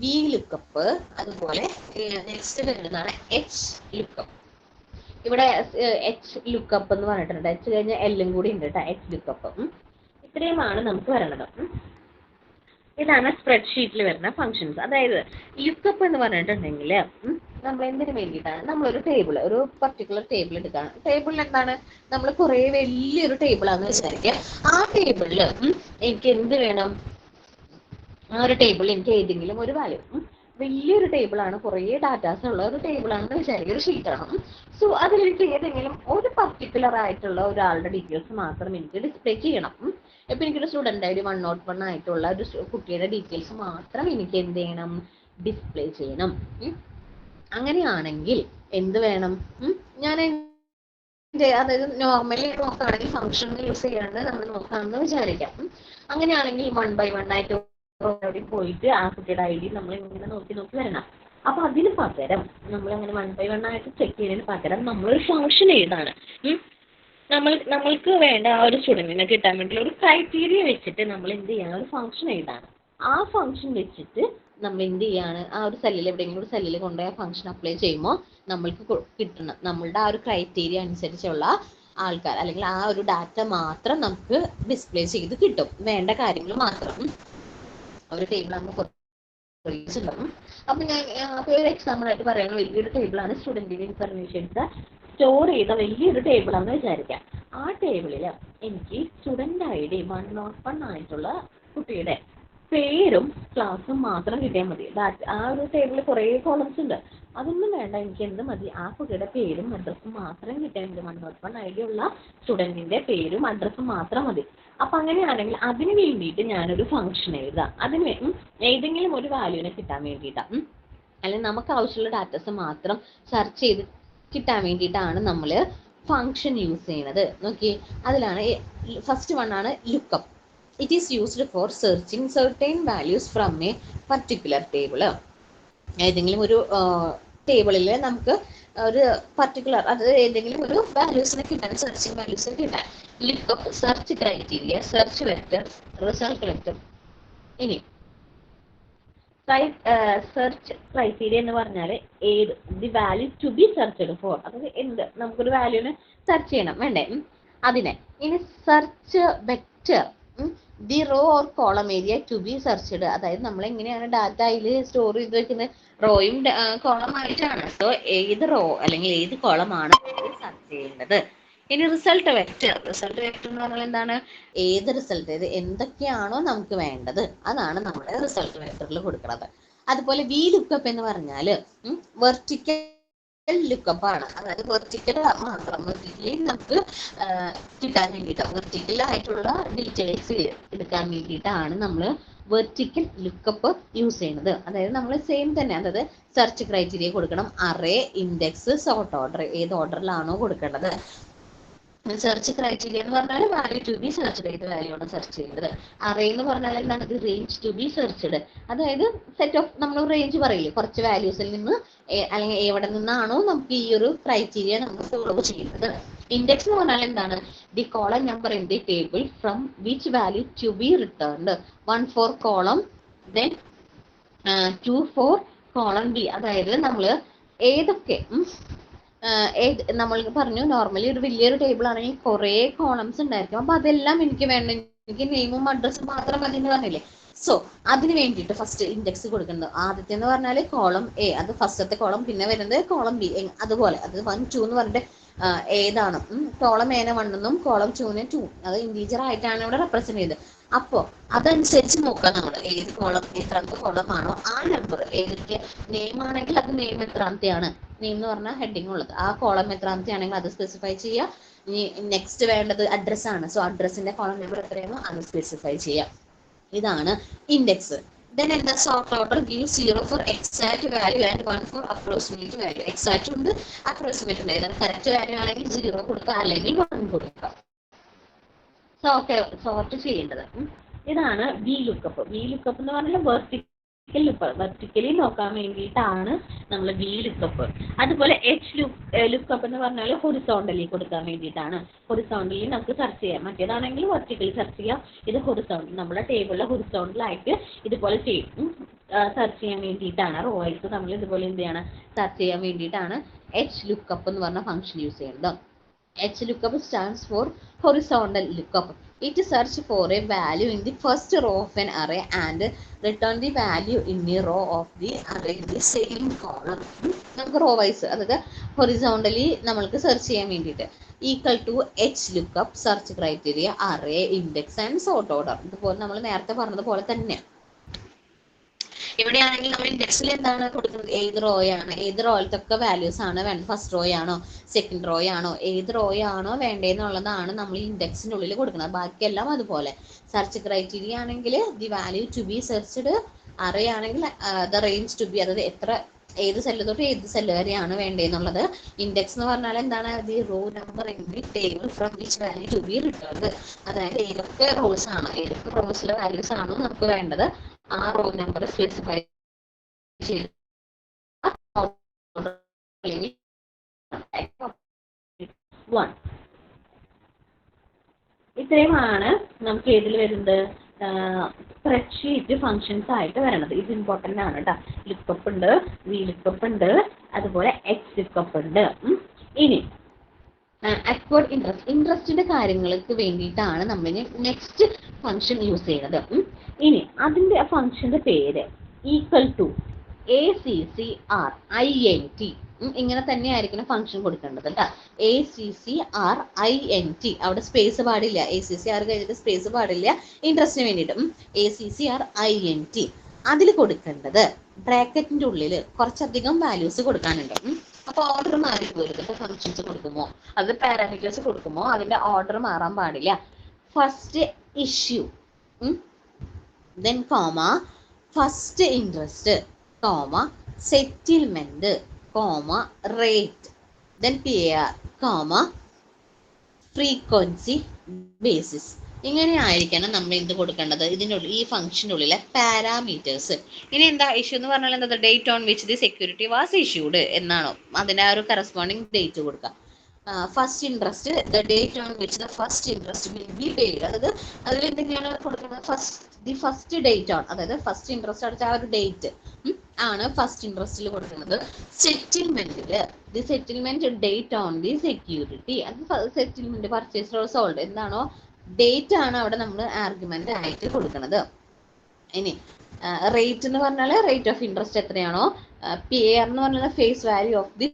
വി ലുക്കപ്പ്, അതുപോലെ നെക്സ്റ്റ് വരുന്നതാണ് എച്ച് ലുക്കപ്പ്. ഇവിടെ എച്ച് ലുക്കപ്പ് എന്ന് പറഞ്ഞിട്ടുണ്ട്, എച്ച് കഴിഞ്ഞാൽ എല്ലും കൂടി ഉണ്ട് കേട്ടോ, എച്ച് ലുക്കപ്പ്. ഇത്രയുമാണ് നമുക്ക് വരണത്. ഇതാണ് സ്പ്രെഡ്ഷീറ്റിൽ വരുന്ന ഫങ്ഷൻസ്. അതായത് ലുക്കപ്പ് എന്ന് പറഞ്ഞിട്ടുണ്ടെങ്കിൽ നമ്മൾ എന്തിനു വേണ്ടിയിട്ടാണ്, നമ്മളൊരു ടേബിൾ, ഒരു പർട്ടിക്കുലർ ടേബിൾ എടുക്കുകയാണ്. ടേബിളിൽ എന്താണ്, നമ്മൾ കുറേ വലിയൊരു ടേബിളാണെന്ന് വിചാരിക്കുക. ആ ടേബിളിൽ എനിക്ക് എന്ത് വേണം, ആ ഒരു ടേബിളിൽ എനിക്ക് ഏതെങ്കിലും ഒരു വാല്യൂ, വലിയൊരു ടേബിളാണ്, കുറേ ഡാറ്റാസ് ഉള്ള ഒരു ടേബിളാണെന്ന് വിചാരിക്കുക, ഒരു ഷീറ്റാണ്. സോ അതിലെനിക്ക് ഏതെങ്കിലും ഒരു പർട്ടിക്കുലർ ആയിട്ടുള്ള ഒരാളുടെ ഡീറ്റെയിൽസ് മാത്രം എനിക്ക് ഡിസ്പ്ലേ ചെയ്യണം. ഇപ്പം എനിക്കൊരു സ്റ്റുഡൻ്റ് ഐ ഡി 101 ആയിട്ടുള്ള ഒരു കുട്ടിയുടെ ഡീറ്റെയിൽസ് മാത്രം എനിക്ക് എന്ത് ചെയ്യണം, ഡിസ്പ്ലേ ചെയ്യണം. അങ്ങനെയാണെങ്കിൽ എന്ത് വേണം, ഞാൻ അതായത് നോർമലി നോക്കുകയാണെങ്കിൽ ഫംഗ്ഷൻ യൂസ് ചെയ്യാണ്ട് നമ്മൾ നോക്കാമെന്ന് വിചാരിക്കാം. അങ്ങനെയാണെങ്കിൽ 1 by 1 ആയിട്ട് പോയിട്ട് ആ കുട്ടിയുടെ ഐ ഡി നമ്മൾ ഇങ്ങനെ നോക്കി നോക്കി വരണം. അപ്പൊ അതിന് പകരം നമ്മൾ അങ്ങനെ 1 by 1 ആയിട്ട് ചെക്ക് ചെയ്യുന്നതിന് പകരം നമ്മളൊരു ഫംഗ്ഷൻ എഴുതാണ്. നമ്മൾക്ക് വേണ്ട ആ ഒരു സ്റ്റുഡൻറ്റിനെ കിട്ടാൻ വേണ്ടിയുള്ള ഒരു ക്രൈറ്റീരിയ വെച്ചിട്ട് നമ്മൾ എന്ത് ചെയ്യണം, ഒരു ഫംഗ്ഷൻ എഴുതാണ്. ആ ഫംഗ്ഷൻ വെച്ചിട്ട് നമ്മൾ എന്ത് ചെയ്യാണ്, ആ ഒരു സെല്ലിൽ എവിടെയെങ്കിലും ഒരു സെല്ലിൽ കൊണ്ടുപോയി ആ ഫംഗ്ഷൻ അപ്ലൈ ചെയ്യുമ്പോൾ നമ്മൾക്ക് കിട്ടണം നമ്മളുടെ ആ ഒരു ക്രൈറ്റീരിയ അനുസരിച്ചുള്ള ആൾക്കാർ അല്ലെങ്കിൽ ആ ഒരു ഡാറ്റ മാത്രം നമുക്ക് ഡിസ്പ്ലേ ചെയ്ത് കിട്ടും. വേണ്ട കാര്യങ്ങൾ മാത്രം. ഒരു ടേബിൾ ആകുമ്പോൾ ഉണ്ടാവും. അപ്പൊ ഞാൻ ഒരു എക്സാമ്പിൾ ആയിട്ട് പറയുന്ന വലിയൊരു ടേബിളാണ് സ്റ്റുഡൻറ്റിന്റെ ഇൻഫർമേഷൻസ് സ്റ്റോർ ചെയ്ത വലിയൊരു ടേബിളാണെന്ന് വിചാരിക്കാം. ആ ടേബിളിൽ എനിക്ക് സ്റ്റുഡൻ്റ് ഐ ഡി 101 ആയിട്ടുള്ള കുട്ടിയുടെ പേരും ക്ലാസ്സും മാത്രം കിട്ടിയാൽ മതി. ആ ഒരു ടേബിളിൽ കുറേ കോളംസ് ഉണ്ട്, അതൊന്നും വേണ്ട, എനിക്ക് എന്ത് മതി, ആ കുട്ടിയുടെ പേരും അഡ്രസ്സും മാത്രം കിട്ടിയാൽ മതി. 101 ഐ ഡി ഉള്ള സ്റ്റുഡൻറ്റിന്റെ പേരും അഡ്രസ്സും മാത്രം മതി. അപ്പം അങ്ങനെയാണെങ്കിൽ അതിന് വേണ്ടിയിട്ട് ഞാനൊരു ഫംഗ്ഷൻ എഴുതാം. അതിന് ഏതെങ്കിലും ഒരു വാല്യൂവിനെ കിട്ടാൻ വേണ്ടിയിട്ടാണ്, അല്ലെങ്കിൽ നമുക്ക് ആവശ്യമുള്ള ഡാറ്റാസ് മാത്രം സെർച്ച് ചെയ്ത് കിട്ടാൻ വേണ്ടിയിട്ടാണ് നമ്മൾ ഫംഗ്ഷൻ യൂസ് ചെയ്യുന്നത്. നോക്കിയേ, അതിലാണ് ഫസ്റ്റ് വൺ ആണ് lookup. It is used for searching certain values from A particular table. ഏതെങ്കിലും ഒരു ടേബിളിൽ നമുക്ക് ഒരു പർട്ടിക്കുലർ, അത് ഏതെങ്കിലും ഒരു വാല്യൂസിനെ കിട്ടാൻ, സെർച്ചിങ് വാല്യൂസിനെ കിട്ടാൻ. Lookup search criteria, search vector, result vector. ഇനി സെർച്ച് ക്രൈറ്റീരിയ എന്ന് പറഞ്ഞാൽ ഏത്, the value to be searched for, അതായത് എന്ത് നമുക്കൊരു വാല്യൂവിനെ സെർച്ച് ചെയ്യണം വേണ്ടേ, അതിനെ. ഇനി search vector, the row or column area to be searched, അതായത് നമ്മൾ എങ്ങനെയാണ് ഡാറ്റ അതിൽ സ്റ്റോർ ചെയ്ത് വെക്കുന്നത്, റോയും കോളം ആയിട്ടാണ്. സോ ഏത് റോ അല്ലെങ്കിൽ ഏത് കോളമാണ് സെർച്ച് ചെയ്യേണ്ടത്. ഇനി റിസൾട്ട് വെക്ടർ. റിസൾട്ട് വെക്ടർ എന്ന് പറഞ്ഞാൽ എന്താണ്, ഏത് റിസൾട്ട്, ഏത് എന്തൊക്കെയാണോ നമുക്ക് വേണ്ടത് അതാണ് നമ്മൾ റിസൾട്ട് വെക്ടറിൽ കൊടുക്കുന്നത്. അതുപോലെ വി ലുക്കപ്പ് എന്ന് പറഞ്ഞാൽ വെർട്ടിക്കൽ ലുക്കപ്പ് ആണ്. അതായത് വെർട്ടിക്കൽ മാത്രം, വെർട്ടിക്കലി നമുക്ക് കിട്ടാൻ വേണ്ടിയിട്ടാണ്, വെർട്ടിക്കൽ ആയിട്ടുള്ള ഡീറ്റെയിൽസ് എടുക്കാൻ വേണ്ടിയിട്ടാണ് നമ്മൾ വെർട്ടിക്കൽ ലുക്കപ്പ് യൂസ് ചെയ്യുന്നത്. അതായത് നമ്മൾ സെയിം തന്നെ, അതായത് സെർച്ച് ക്രൈറ്റീരിയ കൊടുക്കണം, അറേ, ഇൻഡെക്സ്, സോർട്ട് ഓർഡർ, ഏത് ഓർഡറിലാണോ കൊടുക്കേണ്ടത്. സെർച്ച് ക്രൈറ്റീരിയ എന്ന് പറഞ്ഞാൽ വാല്യൂ ടു ബി സെർച്ച്ഡ്, ഏത് വാല്യൂ ആണ് സെർച്ച് ചെയ്യുന്നത്. അറേ എന്ന് പറഞ്ഞാൽ എന്താണ്, റേഞ്ച് ടു ബി സെർച്ച്ഡ്, അതായത് സെറ്റ് ഓഫ്, നമ്മൾ റേഞ്ച് പറയില്ലേ, കുറച്ച് വാല്യൂസിൽ നിന്ന് അല്ലെങ്കിൽ എവിടെ നിന്നാണോ നമുക്ക് ഈ ഒരു ക്രൈറ്റീരിയ നമ്മൾ ഫോളോ ചെയ്യുന്നത്. ഇൻഡെക്സ് എന്ന് പറഞ്ഞാൽ എന്താണ്, the column number in the table from which value to be returned, 1 for column, then 2 for column B. അതായത് നമ്മൾ ഏതൊക്കെ നമ്മൾ പറഞ്ഞു, നോർമലി ഒരു വലിയൊരു ടേബിൾ ആണെങ്കിൽ കുറേ കോളംസ് ഉണ്ടായിരിക്കും. അപ്പൊ അതെല്ലാം എനിക്ക് വേണ്ട, എനിക്ക് നെയിമും അഡ്രസ്സും മാത്രം മതി എന്ന് പറഞ്ഞില്ലേ. സോ അതിന് വേണ്ടിയിട്ട് ഫസ്റ്റ് ഇൻഡെക്സ് കൊടുക്കുന്നത്, ആദ്യത്തെ എന്ന് പറഞ്ഞാൽ കോളം എ, അത് ഫസ്റ്റത്തെ കോളം, പിന്നെ വരുന്നത് കോളം ബി, അതുപോലെ അത് 1 2 എന്ന് പറഞ്ഞിട്ട് ഏതാണ് കോളം എനെ 1 എന്നും കോളം 2നെ 2, അത് ഇൻറ്റീജർ ആയിട്ടാണ് ഇവിടെ റെപ്രസെന്റ് ചെയ്തത്. അപ്പോൾ അതനുസരിച്ച് നോക്കാം നമ്മൾ, ഏത് കോളം എത്രാമത്തെ കോളം ആണോ ആ നമ്പർ, ഏതൊക്കെ നെയിം ആണെങ്കിൽ അത് നെയിം എത്രാമത്തെയാണ്, നെയിം എന്ന് പറഞ്ഞാൽ ഹെഡിങ് ഉള്ളത്, ആ കോളം എത്രാമത്തെ ആണെങ്കിൽ അത് സ്പെസിഫൈ ചെയ്യുക. ഇനി നെക്സ്റ്റ് വേണ്ടത് അഡ്രസ് ആണ്, സോ അഡ്രസ്സിന്റെ കോളം നമ്പർ എത്രയാണോ അത് സ്പെസിഫൈ ചെയ്യുക. ഇതാണ് index. Then in the sort order give 0 for exact value and 1 for approximate value. Exact ഉണ്ട്, approximate ഉണ്ട്. ഏതാണ് കറക്റ്റ് വാല്യൂ ആണെങ്കിൽ 0 കൊടുക്കുക, അല്ലെങ്കിൽ 1 കൊടുക്കുക. സോർട്ട് ചെയ്യേണ്ടത് ഇതാണ് വി ലുക്കപ്പ്. വി ലുക്കപ്പ് എന്ന് പറഞ്ഞാൽ വെർട്ടിക്കലി നോക്കാൻ വേണ്ടിയിട്ടാണ് നമ്മൾ വി ലുക്കപ്പ്. അതുപോലെ എച്ച് ലുക്കപ്പ് എന്ന് പറഞ്ഞാൽ ഹൊറിസോണ്ടലി കൊടുക്കാൻ വേണ്ടിയിട്ടാണ്. ഹൊറിസോണ്ടലി നമുക്ക് സെർച്ച് ചെയ്യാം, മറ്റേതാണെങ്കിൽ വെർട്ടിക്കലി സെർച്ച് ചെയ്യാം. ഇത് ഹൊറിസോണ്ടൽ, നമ്മുടെ ടേബിളിൽ ഹൊറിസോണ്ടലായിട്ട് ഇതുപോലെ ചെയ്യും, സെർച്ച് ചെയ്യാൻ വേണ്ടിയിട്ടാണ്. റോ വൈസ് നമ്മൾ ഇതുപോലെ എന്ത് ചെയ്യണം, സെർച്ച് ചെയ്യാൻ വേണ്ടിയിട്ടാണ് എച്ച് ലുക്കപ്പ് എന്ന് പറഞ്ഞ ഫംഗ്ഷൻ യൂസ് ചെയ്യുന്നത്. H lookup stands for horizontal lookup. It searches for a value in the first row of an array and return the value in the row of the array in the same column. നമുക്ക് row wise, അതായത് horizontally നമ്മൾക്ക് സെർച്ച് ചെയ്യാൻ വേണ്ടിയിട്ട്, equal to H lookup search criteria array index and sort order. ഇതുപോലെ നമ്മൾ നേരത്തെ പറഞ്ഞതുപോലെ തന്നെ ഇവിടെയാണെങ്കിൽ നമ്മൾ ഇൻഡെക്സിൽ എന്താണ് കൊടുക്കുന്നത്, ഏത് റോയാണ്, ഏത് റോയിലത്തൊക്കെ വാല്യൂസ് ആണ് വേണ്ടത്, ഫസ്റ്റ് റോ ആണോ സെക്കൻഡ് റോ ആണോ, ഏത് റോ ആണോ വേണ്ടതെന്നുള്ളതാണ് നമ്മൾ ഇൻഡെക്സിനുള്ളിൽ കൊടുക്കുന്നത്. ബാക്കിയെല്ലാം അതുപോലെ. സെർച്ച് ക്രൈറ്റീരിയ ആണെങ്കിൽ the value to be searched, array ആണെങ്കിൽ ദ റേഞ്ച് ടു ബി, അതായത് എത്ര, ഏത് സെല്ല് തൊട്ട് ഏത് സെല്ല് വരെയാണ് വേണ്ടതെന്നുള്ളത്. ഇൻഡെക്സ് എന്ന് പറഞ്ഞാൽ എന്താണ്, the row number in the table from which value to be returned, അതായത് ഏതൊക്കെ റോസ് ആണോ, ഏതൊക്കെ റോസിലെ വാല്യൂസ് ആണോ നമുക്ക് വേണ്ടത് ആ റോ നമ്പർ സ്പെസിഫൈ ചെയ്ത് ഇത്രയുമാണ് നമുക്ക് ഏതിൽ വരുന്നത്, സ്പ്രെഡ്ഷീറ്റ് ഫങ്ഷൻസ് ആയിട്ട് വരണത്. ഇത് ഇമ്പോർട്ടൻ്റ് ആണ് കേട്ടോ. ലുക്കപ്പ് ഉണ്ട്, വി ലുക്കപ്പ് ഉണ്ട്, അതുപോലെ എക്സ് ലുക്കപ്പ് ഉണ്ട്. ഇനി അക്വേർഡ് ഇൻട്രസ്റ്റിന്റെ കാര്യങ്ങൾക്ക് വേണ്ടിയിട്ടാണ് നമ്മൾ നെക്സ്റ്റ് ഫംഗ്ഷൻ യൂസ് ചെയ്യുന്നത്. ഇനി അതിന്റെ ഫംഗ്ഷന്റെ പേര് ഈക്വൽ ടു ACCRINT, ഇങ്ങനെ തന്നെ ആയിരിക്കണം ഫംഗ്ഷൻ കൊടുക്കേണ്ടത് കേട്ടോ. ACCRINT, അവിടെ സ്പേസ് പാടില്ല, ACCR കഴിഞ്ഞിട്ട് സ്പേസ് പാടില്ല ഇൻട്രസ്റ്റിന് വേണ്ടിയിട്ട്. ACCRINT അതിൽ കൊടുക്കേണ്ടത് ബ്രാക്കറ്റിന്റെ ഉള്ളിൽ കുറച്ചധികം വാല്യൂസ് കൊടുക്കാനുണ്ട്. അപ്പൊ ഓർഡർ മാറി പോയിട്ട് ഫംഗ്ഷൻസ് കൊടുക്കുമോ, അത് പാരാമീറ്റേഴ്സ് കൊടുക്കുമോ, അതിന്റെ ഓർഡർ മാറാൻ പാടില്ല. First issue, then comma first interest, comma settlement, comma rate, then PAR, comma frequency basis. ഇങ്ങനെ ആയിരിക്കണം നമ്മൾ എന്ത് കൊടുക്കേണ്ടത്, ഇതിനുള്ളിൽ ഈ ഫംഗ്ഷനുള്ളിലെ പാരാമീറ്റേഴ്സ്. ഇനി എന്താ ഇഷ്യൂ എന്ന് പറഞ്ഞാൽ എന്താ, date on which the security was issued എന്നാണോ, അതിന്റെ ആ ഒരു കറസ്പോണ്ടിങ് ഡേറ്റ് കൊടുക്കുക. First interest, the date on which the first interest will be paid, അതായത് അതിൽ എന്തൊക്കെയാണ് കൊടുക്കുന്നത്, ഫസ്റ്റ് ഡേറ്റ് ഓൺ, അതായത് ഫസ്റ്റ് ഇൻട്രസ്റ്റ് അടച്ച ആ ഒരു ഡേറ്റ് ആണ് ഫസ്റ്റ് ഇൻട്രസ്റ്റിൽ കൊടുക്കുന്നത്. സെറ്റിൽമെന്റില് the settlement date on the security, അത് സെറ്റിൽമെന്റ് പർച്ചേസ് ഓർ സോൾഡ് എന്താണോ ഡേറ്റ് ആണ് അവിടെ നമ്മൾ ആർഗ്യുമെന്റ് ആയിട്ട് കൊടുക്കുന്നത്. ഇനി റേറ്റ് എന്ന് പറഞ്ഞാൽ റേറ്റ് ഓഫ് ഇൻട്രസ്റ്റ് എത്രയാണോ, PAR എന്ന് പറഞ്ഞാൽ face value of the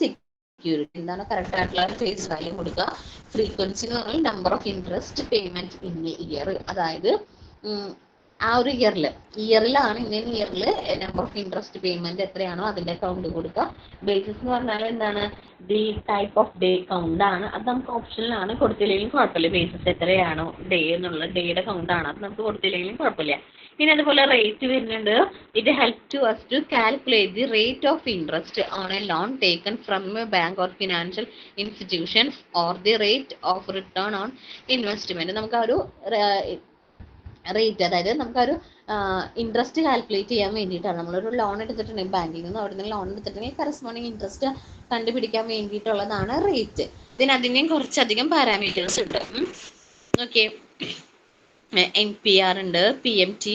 security, എന്താണ് കറക്റ്റ് ആയിട്ടുള്ള ഫേസ് വാല്യൂ കൊടുക്കുക. ഫ്രീക്വൻസി എന്ന് പറഞ്ഞാൽ number of interest payment in a year, അതായത് ആ ഒരു ഇയറിലാണ് ഇന്ത്യൻ ഇയറിൽ നമ്പർ ഓഫ് ഇൻട്രസ്റ്റ് പേയ്മെന്റ് എത്രയാണോ അതിന്റെ കൗണ്ട് കൊടുക്കുക. ബേസിസ് എന്ന് പറഞ്ഞാൽ എന്താണ്, the type of day count ആണ്. അത് നമുക്ക് ഓപ്ഷനിലാണ്, കൊടുത്തില്ലെങ്കിലും കുഴപ്പമില്ല. ബേസിസ് എത്രയാണോ ഡേ എന്നുള്ള ഡേയുടെ കൗണ്ട് ആണ്, അത് നമുക്ക് കൊടുത്തില്ലെങ്കിലും കുഴപ്പമില്ല. പിന്നെ അതുപോലെ റേറ്റ് വരുന്നുണ്ട്. It help to us to calculate the rate of interest on a loan taken from a bank or financial institutions or the rate of return on investment. നമുക്ക് ആ ഒരു റേറ്റ്, അതായത് നമുക്കൊരു ഇൻട്രസ്റ്റ് കാൽക്കുലേറ്റ് ചെയ്യാൻ വേണ്ടിയിട്ടാണ്. നമ്മളൊരു loan എടുത്തിട്ടുണ്ടെങ്കിൽ ബാങ്കിൽ നിന്ന്, അവിടെ നിന്ന് ലോൺ എടുത്തിട്ടുണ്ടെങ്കിൽ കറസ്പോണ്ടിങ് ഇൻട്രസ്റ്റ് കണ്ടുപിടിക്കാൻ വേണ്ടിയിട്ടുള്ളതാണ് റേറ്റ്. അതിനെയും കുറച്ചധികം പാരാമീറ്റേഴ്സ് ഉണ്ട്. ഓക്കെ, NPR ഉണ്ട്, PMT,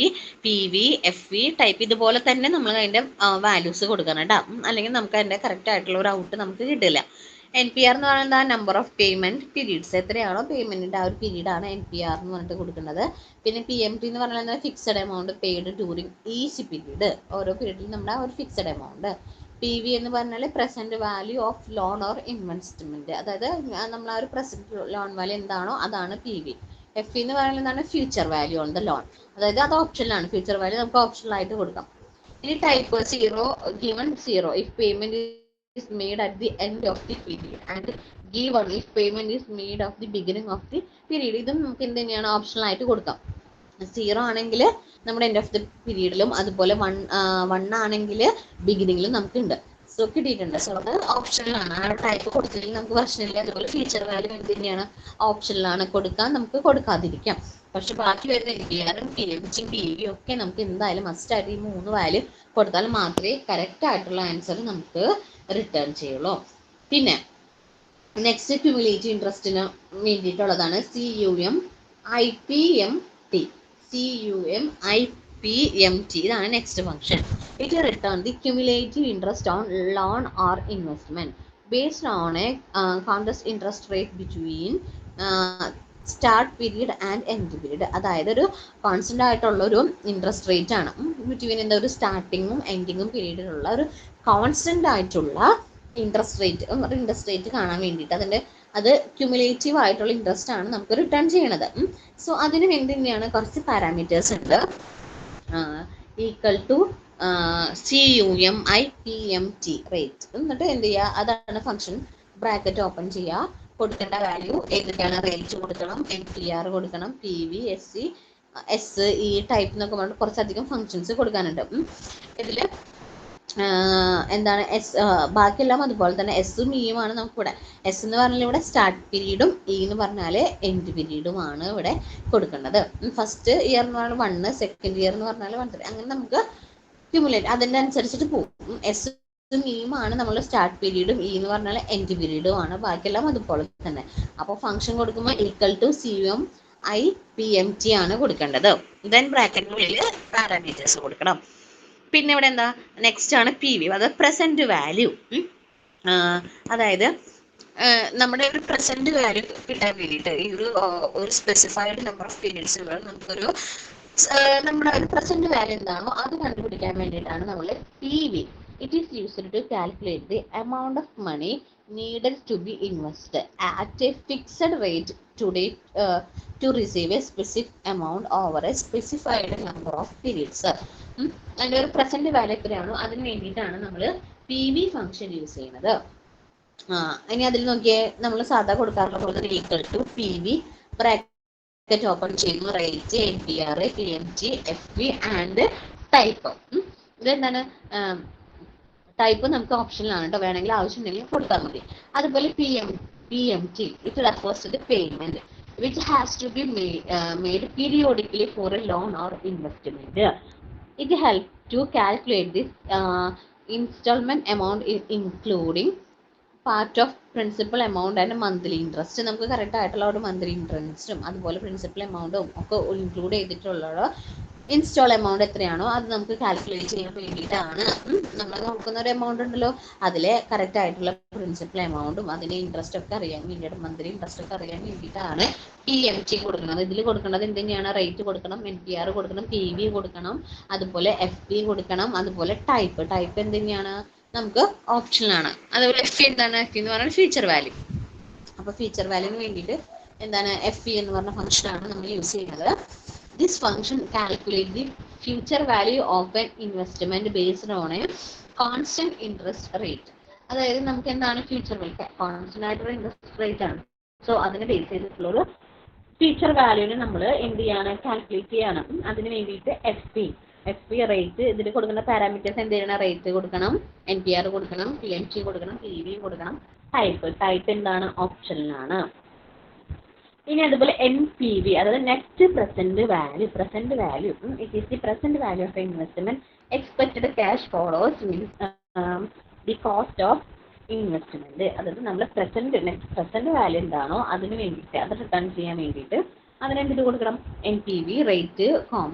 PV, FV ടൈപ്പ്. ഇതുപോലെ തന്നെ നമ്മൾ അതിൻ്റെ വാല്യൂസ് കൊടുക്കണം കേട്ടോ, അല്ലെങ്കിൽ നമുക്ക് അതിൻ്റെ കറക്റ്റ് ആയിട്ടുള്ള ഒരു ഔട്ട് നമുക്ക് കിട്ടില്ല. NPR എന്ന് പറയുന്നത് നമ്പർ ഓഫ് പേയ്മെന്റ് പീരീഡ്സ്, എത്രയാണോ പേയ്മെന്റിന്റെ ആ ഒരു പീരീഡ് ആണ് NPR എന്ന് പറഞ്ഞിട്ട് കൊടുക്കുന്നത്. പിന്നെ PMT എന്ന് പറയുന്നത് fixed amount paid during each period, ഓരോ പീരീഡിൽ നമ്മുടെ ഒരു ഫിക്സഡ് എമൗണ്ട്. PV എന്ന് പറഞ്ഞാൽ present value of loan or investment, അതായത് നമ്മൾ ആ ഒരു പ്രസന്റ് ലോൺ വാല്യൂ എന്താണോ അതാണ് PV. FV എന്ന് പറയുന്നത് എന്താണ്, future value on the loan, അതായത് അത് ഓപ്ഷനിലാണ്. ഫ്യൂച്ചർ വാല്യൂ നമുക്ക് ഓപ്ഷനിലായിട്ട് കൊടുക്കാം. ഇനി type 0 given 0 if payment is made at the end of the period and given if payment is made of the beginning of the period. ഇതും നമുക്ക് എന്ത് തന്നെയാണ്, ഓപ്ഷണലായിട്ട് കൊടുക്കാം. 0 ആണെങ്കിൽ നമ്മുടെ എൻഡ് ഓഫ് ദി പീരീഡിലും, അതുപോലെ 1 ആണെങ്കിൽ ബിഗിനിങ്ങിലും നമുക്ക് ഉണ്ട്. സോ കിട്ടിയിട്ടുണ്ട്. സോ അത് ഓപ്ഷനിലാണ്. ആ ടൈപ്പ് കൊടുത്തില്ലെങ്കിൽ നമുക്ക് പ്രശ്നമില്ല. അതുപോലെ ഫീച്ചർ വാല്യൂ എന്ത് തന്നെയാണ്, ഓപ്ഷനിലാണ്. കൊടുക്കാൻ നമുക്ക് കൊടുക്കാതിരിക്കാം. പക്ഷെ ബാക്കി വരുന്ന NPRും PMTയും PVയും ഒക്കെ നമുക്ക് എന്തായാലും മസ്റ്റായിട്ട് ഈ 3 വാല്യൂ കൊടുത്താൽ മാത്രമേ കറക്റ്റ് ആയിട്ടുള്ള ആൻസർ നമുക്ക് റിട്ടേൺ ചെയ്യുള്ളൂ. പിന്നെ നെക്സ്റ്റ് ക്യുമുലേറ്റീവ് ഇൻട്രസ്റ്റിന് വേണ്ടിയിട്ടുള്ളതാണ് CUMIPMT. CUMIPMT ഇതാണ് next function. It return the cumulative interest on loan or investment based on A constant interest rate between start period and end period. അതായത് ഒരു കോൺസ്റ്റന്റ് ആയിട്ടുള്ള ഒരു ഇൻട്രസ്റ്റ് റേറ്റ് ആണ് between എന്താ ഒരു സ്റ്റാർട്ടിങ്ങും എൻഡിങ്ങും പീരീഡിലുള്ള ഒരു കോൺസ്റ്റന്റ് ആയിട്ടുള്ള ഇൻട്രസ്റ്റ് റേറ്റ് കാണാൻ വേണ്ടിയിട്ട് അത് ക്യുമുലേറ്റീവ് ആയിട്ടുള്ള ഇൻട്രസ്റ്റ് ആണ് നമുക്ക് റിട്ടേൺ ചെയ്യണത്. സോ അതിന് വേണ്ടി തന്നെയാണ് കുറച്ച് പാരാമീറ്റേഴ്സ് ഉണ്ട്. Equal to CUMIPMT rate. എന്നിട്ട് എന്ത് ചെയ്യുക, അതാണ് ഫംഗ്ഷൻ. ബ്രാക്കറ്റ് ഓപ്പൺ ചെയ്യുക, കൊടുക്കേണ്ട വാല്യൂ ഏതൊക്കെയാണ്, റേറ്റ് കൊടുക്കണം, NPR കൊടുക്കണം, PV, SE ടൈപ്പ് എന്നൊക്കെ പറഞ്ഞിട്ട് കുറച്ചധികം ഫംഗ്ഷൻസ് കൊടുക്കാനുണ്ട്. ഇതിൽ എന്താണ് ബാക്കിയെല്ലാം അതുപോലെ തന്നെ എസും ഇയുമാണ് നമുക്കിവിടെ. എസ് എന്ന് പറഞ്ഞാൽ ഇവിടെ സ്റ്റാർട്ട് പീരീഡും, E എന്ന് പറഞ്ഞാൽ എൻഡ് പീരീഡുമാണ് ഇവിടെ കൊടുക്കേണ്ടത്. ഫസ്റ്റ് ഇയർ എന്ന് പറഞ്ഞാൽ 1, സെക്കൻഡ് ഇയർ എന്ന് പറഞ്ഞാൽ 1, അങ്ങനെ നമുക്ക് ക്യുമുലേറ്റ് അതിൻ്റെ അനുസരിച്ചിട്ട് പോകും. എസും ഇയുമാണ് നമ്മൾ സ്റ്റാർട്ട് പീരീഡും, E എന്ന് പറഞ്ഞാൽ എൻഡ് പീരീഡുമാണ്. ബാക്കിയെല്ലാം അതുപോലെ തന്നെ. അപ്പോൾ ഫംഗ്ഷൻ കൊടുക്കുമ്പോൾ ഈക്വൽ ടു CUMIPMT ആണ് കൊടുക്കേണ്ടത്. ദെൻ ബ്രാക്കറ്റിനുള്ളിൽ പാരാമീറ്റേഴ്സ് കൊടുക്കണം. പിന്നെ ഇവിടെ എന്താ, നെക്സ്റ്റ് ആണ് PV, അത് പ്രസന്റ് വാല്യൂ. അതായത് നമ്മുടെ ഒരു പ്രസന്റ് വാല്യൂ കിട്ടാൻ വേണ്ടിയിട്ട് ഈ ഒരു സ്പെസിഫൈഡ് നമ്പർ ഓഫ് പീരീഡ്സുകൾ നമുക്കൊരു നമ്മുടെ ഒരു പ്രസന്റ് വാല്യൂ എന്താണോ അത് കണ്ടുപിടിക്കാൻ വേണ്ടിയിട്ടാണ് നമ്മൾ PV. It is used to calculate the amount of money needed to be invested at a fixed rate today to receive a specific amount over a specified number of periods. അതിൻ്റെ ഒരു present value എത്രയാണോ അതിന് വേണ്ടിയിട്ടാണ് നമ്മൾ PV function use ചെയ്യുന്നത്. ഇനി അതിൽ നോക്കിയേ, നമ്മൾ സാധാ കൊടുക്കാറുള്ള പോലെ equal to PV bracket open ചെയ്യുന്നു, rate, NPR, PMT, FV and type. ഇതെന്താണ്, ടൈപ്പ് നമുക്ക് ഓപ്ഷനിലാണ് കേട്ടോ, വേണമെങ്കിൽ ആവശ്യമുണ്ടെങ്കിൽ കൊടുത്താൽ മതി. അതുപോലെ PMT, it refers to the payment which has to be made periodically for a loan or investment. It helps to calculate this installment amount including part of principal amount and monthly interest. നമുക്ക് correct ആയിട്ടുള്ള ഒരു monthly ഇൻട്രസ്റ്റും അതുപോലെ principal എമൗണ്ടും ഒക്കെ include ചെയ്തിട്ടുള്ള install amount എത്രയാണോ അത് നമുക്ക് calculate ചെയ്യാൻ വേണ്ടിയിട്ടാണ്. നമ്മൾ നോക്കുന്ന ഒരു എമൗണ്ട് ഉണ്ടല്ലോ, അതിലെ കറക്റ്റ് ആയിട്ടുള്ള പ്രിൻസിപ്പൽ എമൗണ്ടും അതിൻ്റെ ഇൻട്രസ്റ്റ് ഒക്കെ അറിയാൻ വേണ്ടിയിട്ട്, മന്ത്ലി ഇൻട്രസ്റ്റ് ഒക്കെ അറിയാൻ വേണ്ടിയിട്ടാണ് PMT കൊടുക്കുന്നത്. ഇതിൽ കൊടുക്കുന്നത് എന്ത് തന്നെയാണ്, റേറ്റ് കൊടുക്കണം, NPR കൊടുക്കണം, PV കൊടുക്കണം, അതുപോലെ FV കൊടുക്കണം, അതുപോലെ ടൈപ്പ് എന്ത് തന്നെയാണ് നമുക്ക് ഓപ്ഷനിലാണ്. അതുപോലെ FV എന്താണ്, FV എന്ന് പറഞ്ഞാൽ ഫ്യൂച്ചർ വാല്യൂ. അപ്പോൾ ഫ്യൂച്ചർ വാല്യൂന് വേണ്ടിയിട്ട് എന്താണ് FV എന്ന് പറഞ്ഞ ഫംഗ്ഷനാണ് നമ്മൾ യൂസ് ചെയ്യുന്നത്. This function calculates the future value of an investment based on a constant interest rate. അതായത് നമുക്ക് എന്താണ് ഫ്യൂച്ചർ വാല്യൂ, കോൺസ്റ്റന്റ് ആയിട്ടുള്ള ഇൻട്രസ്റ്റ് റേറ്റ് ആണ്. സോ അതിനെ ബേസ് ചെയ്തിട്ടുള്ള ഒരു ഫ്യൂച്ചർ വാല്യൂവിനെ നമ്മൾ എന്ത് ചെയ്യാണ്, കാൽക്കുലേറ്റ് ചെയ്യാണ്. അതിന് വേണ്ടിയിട്ട് എഫ് പി റേറ്റ്, ഇതിൽ കൊടുക്കുന്ന പാരാമീറ്റേഴ്സ് എന്ത് ചെയ്യണം, റേറ്റ് കൊടുക്കണം, എൻ പി ആർ കൊടുക്കണം, പി എം ടി കൊടുക്കണം, പി വി കൊടുക്കണം, ടൈപ്പ് എന്താണ്, ഓപ്ഷനിലാണ്. ഇനി അതുപോലെ എൻ പി വി, അതായത് net present value it is the present value of investment expected cash follows the cost of investment. അതായത് നമ്മൾ പ്രസന്റ് വാല്യൂ എന്താണോ അതിന് വേണ്ടിയിട്ട്, അത് റിട്ടേൺ ചെയ്യാൻ വേണ്ടിയിട്ട് അതിനെന്ത് കൊടുക്കണം, N P V rate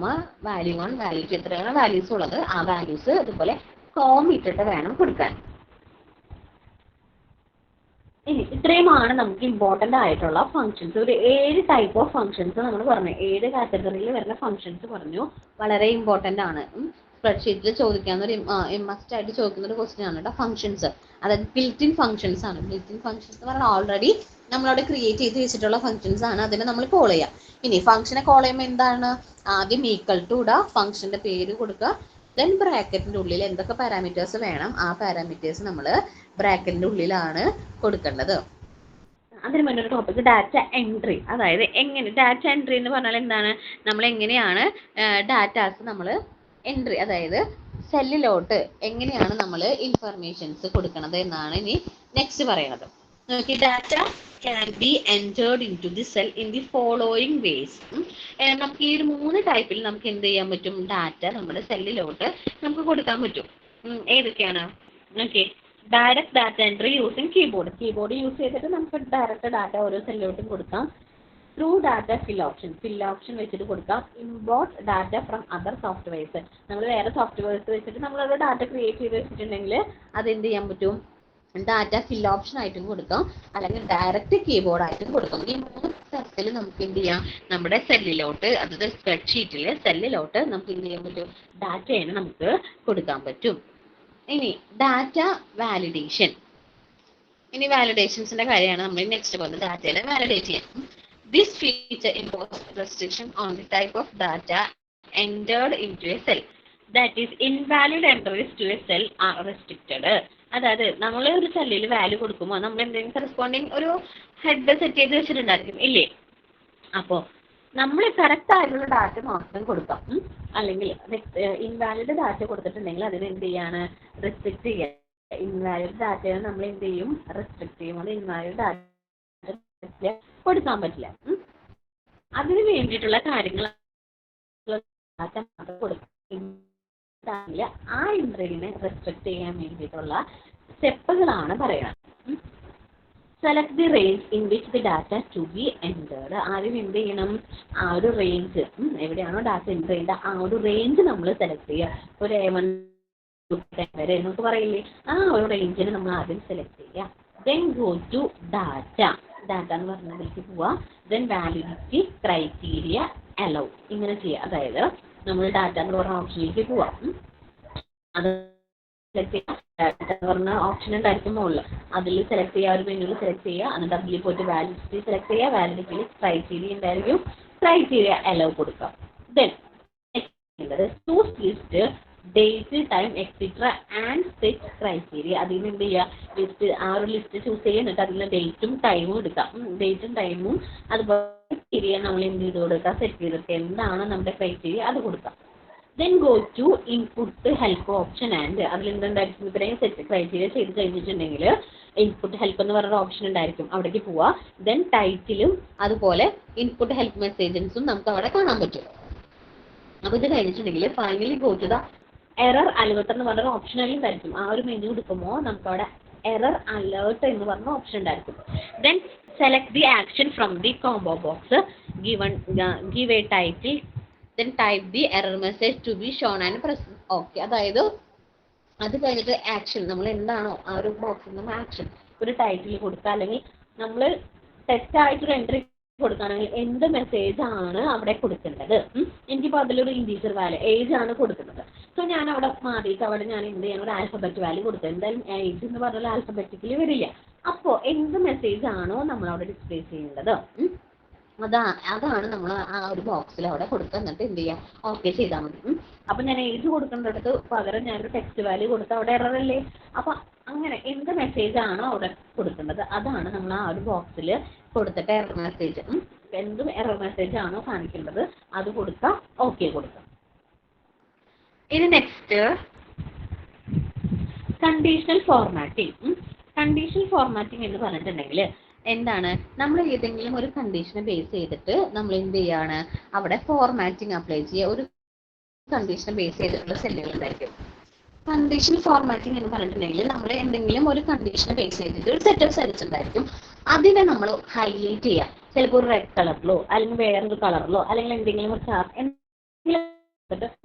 value 1 value 2 എത്രയാണ് വാല്യൂസ് ഉള്ളത് ആ വാല്യൂസ് അതുപോലെ ഇട്ടിട്ട് വേണം കൊടുക്കാൻ. ഇനി ഇത്രയുമാണ് നമുക്ക് ഇമ്പോർട്ടൻ്റ് ആയിട്ടുള്ള ഫംഗ്ഷൻസ്. ഒരു 7 ടൈപ്പ് ഓഫ് ഫംഗ്ഷൻസ് നമ്മൾ പറഞ്ഞു, 7 കാറ്റഗറിയിൽ വരുന്ന ഫംഗ്ഷൻസ് പറഞ്ഞു, വളരെ ഇമ്പോർട്ടൻ്റ് ആണ്. സ്പ്രെഡ്ഷീറ്റിൽ ചോദിക്കാവുന്ന ഒരു മസ്റ്റ് ആയിട്ട് ചോദിക്കുന്ന ഒരു ക്വസ്റ്റ്യൻ ആണ് കേട്ടോ ഫംഗ്ഷൻസ്. അതായത് ബിൽറ്റ് ഇൻ ഫംഗ്ഷൻസ് ആണ്. ബിൽറ്റ് ഇൻ ഫംഗ്ഷൻസ് എന്ന് പറഞ്ഞാൽ ഓൾറെഡി നമ്മളവിടെ ക്രിയേറ്റ് ചെയ്ത് വെച്ചിട്ടുള്ള ഫംഗ്ഷൻസ് ആണ്, അതിനെ നമ്മൾ കോൾ ചെയ്യാം. ഇനി ഫംഗ്ഷനെ കോൾ ചെയ്യുമ്പോൾ എന്താണ്, ആദ്യം ഈക്വൽ ടു ഇടുക, ഫംഗ്ഷന്റെ പേര് കൊടുക്കുക, ദെൻ ബ്രാക്കറ്റിന്റെ ഉള്ളിൽ എന്തൊക്കെ പാരാമീറ്റേഴ്സ് വേണം ആ പാരാമീറ്റേഴ്സ് നമ്മൾ ബ്രാക്കറ്റിന്റെ ഉള്ളിലാണ് കൊടുക്കേണ്ടത്. അതിന് മുന്നേ ഒരു ടോപ്പിക് ഡാറ്റ എൻട്രി. അതായത് എങ്ങനെ ഡാറ്റ എൻട്രി എന്ന് പറഞ്ഞാൽ എന്താണ്, നമ്മൾ എങ്ങനെയാണ് ഡാറ്റാസ് നമ്മൾ എൻട്രി, അതായത് സെല്ലിലോട്ട് എങ്ങനെയാണ് നമ്മൾ ഇൻഫർമേഷൻസ് കൊടുക്കുന്നത് എന്നാണ് ഇനി നെക്സ്റ്റ് പറയുന്നത്. നോക്കി, data can be entered into the cell in the following ways. നമുക്ക് ഈ ഒരു 3 ടൈപ്പിൽ നമുക്ക് എന്ത് ചെയ്യാൻ പറ്റും, ഡാറ്റ നമ്മുടെ സെല്ലിലോട്ട് നമുക്ക് കൊടുക്കാൻ പറ്റും. ഏതൊക്കെയാണ്, okay, direct data entry using keyboard use ചെയ്തിട്ട് നമുക്ക് ഡയറക്റ്റ് ഡാറ്റ ഓരോ സെല്ലിലോട്ടും കൊടുക്കാം. ത്രൂ ഡാറ്റ ഫിൽ ഓപ്ഷൻ വെച്ചിട്ട് കൊടുക്കാം. Import data from other softwares, നമ്മൾ വേറെ സോഫ്റ്റ്വെയർസ് വെച്ചിട്ട് നമ്മളൊരു ഡാറ്റ ക്രിയേറ്റ് ചെയ്ത് വെച്ചിട്ടുണ്ടെങ്കിൽ അത് എന്ത് ചെയ്യാൻ പറ്റും, ഡാറ്റ ഫിൽ ഓപ്ഷൻ ആയിട്ടും കൊടുക്കാം, അല്ലെങ്കിൽ ഡയറക്റ്റ് കീബോർഡ് ആയിട്ടും കൊടുക്കാം. ഈ 3 തരത്തിൽ നമുക്ക് എന്ത് ചെയ്യാം, നമ്മുടെ സെല്ലിലോട്ട്, അതായത് സ്പ്രെഡ്ഷീറ്റിലെ സെല്ലിലോട്ട് നമുക്ക് എന്ത് ചെയ്യാൻ പറ്റും, ഡാറ്റയാണ് നമുക്ക് കൊടുക്കാൻ പറ്റും. ഇനി ഡാറ്റ വാലിഡേഷൻ. ഇനി വാലിഡേഷൻസിന്റെ കാര്യമാണ് നമ്മൾ നെക്സ്റ്റ് പോകുന്നത്, ഡാറ്റയെ വാലിഡേറ്റ് ചെയ്യാം. This feature imposes restriction on the type of data entered into a cell. That is, invalid entries to a cell are restricted. അതായത് നമ്മൾ ഒരു സെല്ലിൽ വാല്യൂ കൊടുക്കുമ്പോൾ നമ്മൾ എന്തെങ്കിലും കറസ്പോണ്ടിങ് ഒരു ഹെഡ് സെറ്റ് ചെയ്ത് വെച്ചിട്ടുണ്ടായിരിക്കും ഇല്ലേ, അപ്പോൾ നമ്മൾ കറക്റ്റ് ആയിട്ടുള്ള ഡാറ്റ മാത്രം കൊടുക്കാം. അല്ലെങ്കിൽ ഇൻവാലിഡ് ഡാറ്റ കൊടുത്തിട്ടുണ്ടെങ്കിൽ അതിന് എന്ത് ചെയ്യാണ്, റെസ്ട്രിക്ട് ചെയ്യാം. ഇൻവാലിഡ് ഡാറ്റയെ നമ്മൾ എന്ത് ചെയ്യും, റെസ്ട്രിക്ട് ചെയ്യും. അത് ഇൻവാലിഡ് ഡാറ്റ കൊടുക്കാൻ പറ്റില്ല. അതിന് വേണ്ടിയിട്ടുള്ള കാര്യങ്ങൾ ഡാറ്റ മാത്രം കൊടുക്കാം. ആ എൻട്രീനെ റെസ്ട്രിക്ട് ചെയ്യാൻ വേണ്ടിയിട്ടുള്ള സ്റ്റെപ്പുകളാണ് പറയുന്നത്. Select the range in which the data to be entered. ആദ്യം എന്ത് ചെയ്യണം, ആ ഒരു റേഞ്ച് എവിടെയാണോ ഡാറ്റ എൻ്റർ ചെയ്യേണ്ട ആ ഒരു റേഞ്ച് നമ്മൾ സെലക്ട് ചെയ്യുക. ഒരു A1 വരെ എന്നൊക്കെ പറയില്ലേ, ആ ഒരു റേഞ്ചിന് നമ്മൾ ആദ്യം സെലക്ട് ചെയ്യുക. ദെൻ ഗോ ടു ഡാറ്റ എന്ന് പറഞ്ഞതിലേക്ക് പോവുക. ദെൻ വാലിഡിറ്റി ക്രൈറ്റീരിയ അലൗ, ഇങ്ങനെ ചെയ്യുക. അതായത് നമ്മൾ ഡാറ്റ എന്ന് പറഞ്ഞ ഓപ്ഷനിലേക്ക് പോവാം. അത് സെലക്ട് ചെയ്യുക. ഡാറ്റ എന്ന് പറഞ്ഞ ഓപ്ഷൻ ഉണ്ടായിരിക്കും മുകളിൽ, അതിൽ സെലക്ട് ചെയ്യുക, ഒരു മെനുവിൽ സെലക്ട് ചെയ്യുക. എന്നിട്ട് അതിൽ പോയിട്ട് വാലിഡിറ്റി സെലക്ട് ചെയ്യുക. വാലിഡിറ്റിയിൽ ക്രൈറ്റീരിയ ഉണ്ടായിരിക്കും, ക്രൈറ്റീരിയ അലൗ കൊടുക്കുക. Then choose list date time etcetera and set criteria. അതിൽ നിന്ന് എന്ത് ചെയ്യുക, ലിസ്റ്റ് ആ ഒരു ലിസ്റ്റ് ചൂസ് ചെയ്യുക. എന്നിട്ട് അതിൽ ഡേറ്റും ടൈമും എടുക്കാം. ഡേറ്റും ടൈമും അതുപോലെ ക്രൈറ്റീരിയ നമ്മൾ എന്ത് ചെയ്ത് കൊടുക്കുക, സെറ്റ് ചെയ്തിട്ട് എന്താണ് നമ്മുടെ ക്രൈറ്റീരിയ അത് കൊടുക്കാം. Then go to input help option and അതിൽ എന്തുണ്ടായിരിക്കും, ഇത്രയും സെറ്റ് ക്രൈറ്റീരിയ ചെയ്ത് കഴിഞ്ഞിട്ടുണ്ടെങ്കിൽ ഇൻപുട്ട് ഹെൽപ്പ് എന്ന് പറയുന്ന ഓപ്ഷൻ ഉണ്ടായിരിക്കും, അവിടേക്ക് പോവുക. ദെൻ ടൈറ്റിലും അതുപോലെ ഇൻപുട്ട് ഹെൽപ്പ് മെസ്സേജസും നമുക്ക് അവിടെ കാണാൻ പറ്റും. അപ്പോൾ ഇത് കഴിഞ്ഞിട്ടുണ്ടെങ്കിൽ finally go to the error alert എന്ന് പറഞ്ഞ ഓപ്ഷനിലും ഉണ്ടായിരിക്കും. ആ ഒരു മെനു എടുക്കുമ്പോൾ നമുക്ക് അവിടെ എറർ അലേർട്ട് എന്ന് പറഞ്ഞ ഓപ്ഷൻ ഉണ്ടായിരിക്കും. Then select the action from the combo box, give a title, then type the error message to be shown and press okay. അതായത് അത് കഴിഞ്ഞിട്ട് ആക്ഷൻ നമ്മൾ എന്താണോ ആ ഒരു ബോക്സിൽ നമ്മൾ ആക്ഷൻ ഒരു ടൈറ്റിൽ കൊടുക്കുക, അല്ലെങ്കിൽ നമ്മൾ തെറ്റായിട്ടൊരു എൻട്രി കൊടുക്കുകയാണെങ്കിൽ എന്ത് മെസ്സേജ് ആണ് അവിടെ കൊടുക്കേണ്ടത്. എനിക്കിപ്പോൾ അതിലൊരു ഇൻറ്റീജർ വാല്യൂ ഏജ് ആണ് കൊടുക്കുന്നത്. സോ ഞാൻ അവിടെ മാറിയിട്ട് അവിടെ ഞാൻ എന്ത് ചെയ്യണം, ഒരു ആൽഫബറ്റ് വാല്യൂ കൊടുക്കുക. എന്തായാലും ഏജ് എന്ന് പറഞ്ഞാൽ ആൽഫബറ്റിക്കലി വരില്ല. അപ്പോൾ എന്ത് മെസ്സേജ് ആണോ നമ്മൾ അവിടെ ഡിസ്പ്ലേ ചെയ്യേണ്ടത്, അതാണ് നമ്മൾ ആ ഒരു ബോക്സിൽ അവിടെ കൊടുക്കുക. എന്നിട്ട് എന്ത് ചെയ്യാം, ഓക്കെ ചെയ്താൽ മതി. അപ്പൊ ഞാൻ ഏജ് കൊടുക്കേണ്ടടുത്ത് പകരം ഞാനൊരു ടെക്സ്റ്റ് വാല്യൂ കൊടുത്ത് അവിടെ എറർ അല്ലേ. അപ്പൊ അങ്ങനെ എന്ത് മെസ്സേജ് ആണോ അവിടെ കൊടുക്കേണ്ടത് അതാണ് നമ്മൾ ആ ഒരു ബോക്സിൽ കൊടുത്തിട്ട് എറർ മെസ്സേജ്, എന്ത് എറർ മെസ്സേജ് ആണോ കാണിക്കേണ്ടത് അത് കൊടുക്കാം, ഓക്കെ കൊടുക്കാം. ഇനി next conditional formatting. Conditional formatting എന്ന് പറഞ്ഞിട്ടുണ്ടെങ്കിൽ എന്താണ്, നമ്മൾ ഏതെങ്കിലും ഒരു കണ്ടീഷനെ ബേസ് ചെയ്തിട്ട് നമ്മൾ എന്ത് ചെയ്യാണ്, അവിടെ ഫോർമാറ്റിംഗ് അപ്ലൈ ചെയ്യുക. ഒരു കണ്ടീഷനെ ബേസ് ചെയ്തിട്ടുള്ള സെല്ലുകൾ ഉണ്ടായിരിക്കും. കണ്ടീഷണൽ ഫോർമാറ്റിംഗ് എന്ന് പറഞ്ഞിട്ടുണ്ടെങ്കിൽ നമ്മൾ എന്തെങ്കിലും ഒരു കണ്ടീഷനെ ബേസ് ചെയ്തിട്ട് ഒരു സെറ്റ് ഓഫ് സെൽസ് ഉണ്ടായിരിക്കും. അതിനെ നമ്മൾ ഹൈലൈറ്റ് ചെയ്യാം. ചിലപ്പോൾ ഒരു റെഡ് കളറിലോ അല്ലെങ്കിൽ വേറൊരു കളറിലോ അല്ലെങ്കിൽ എന്തെങ്കിലും ഒരു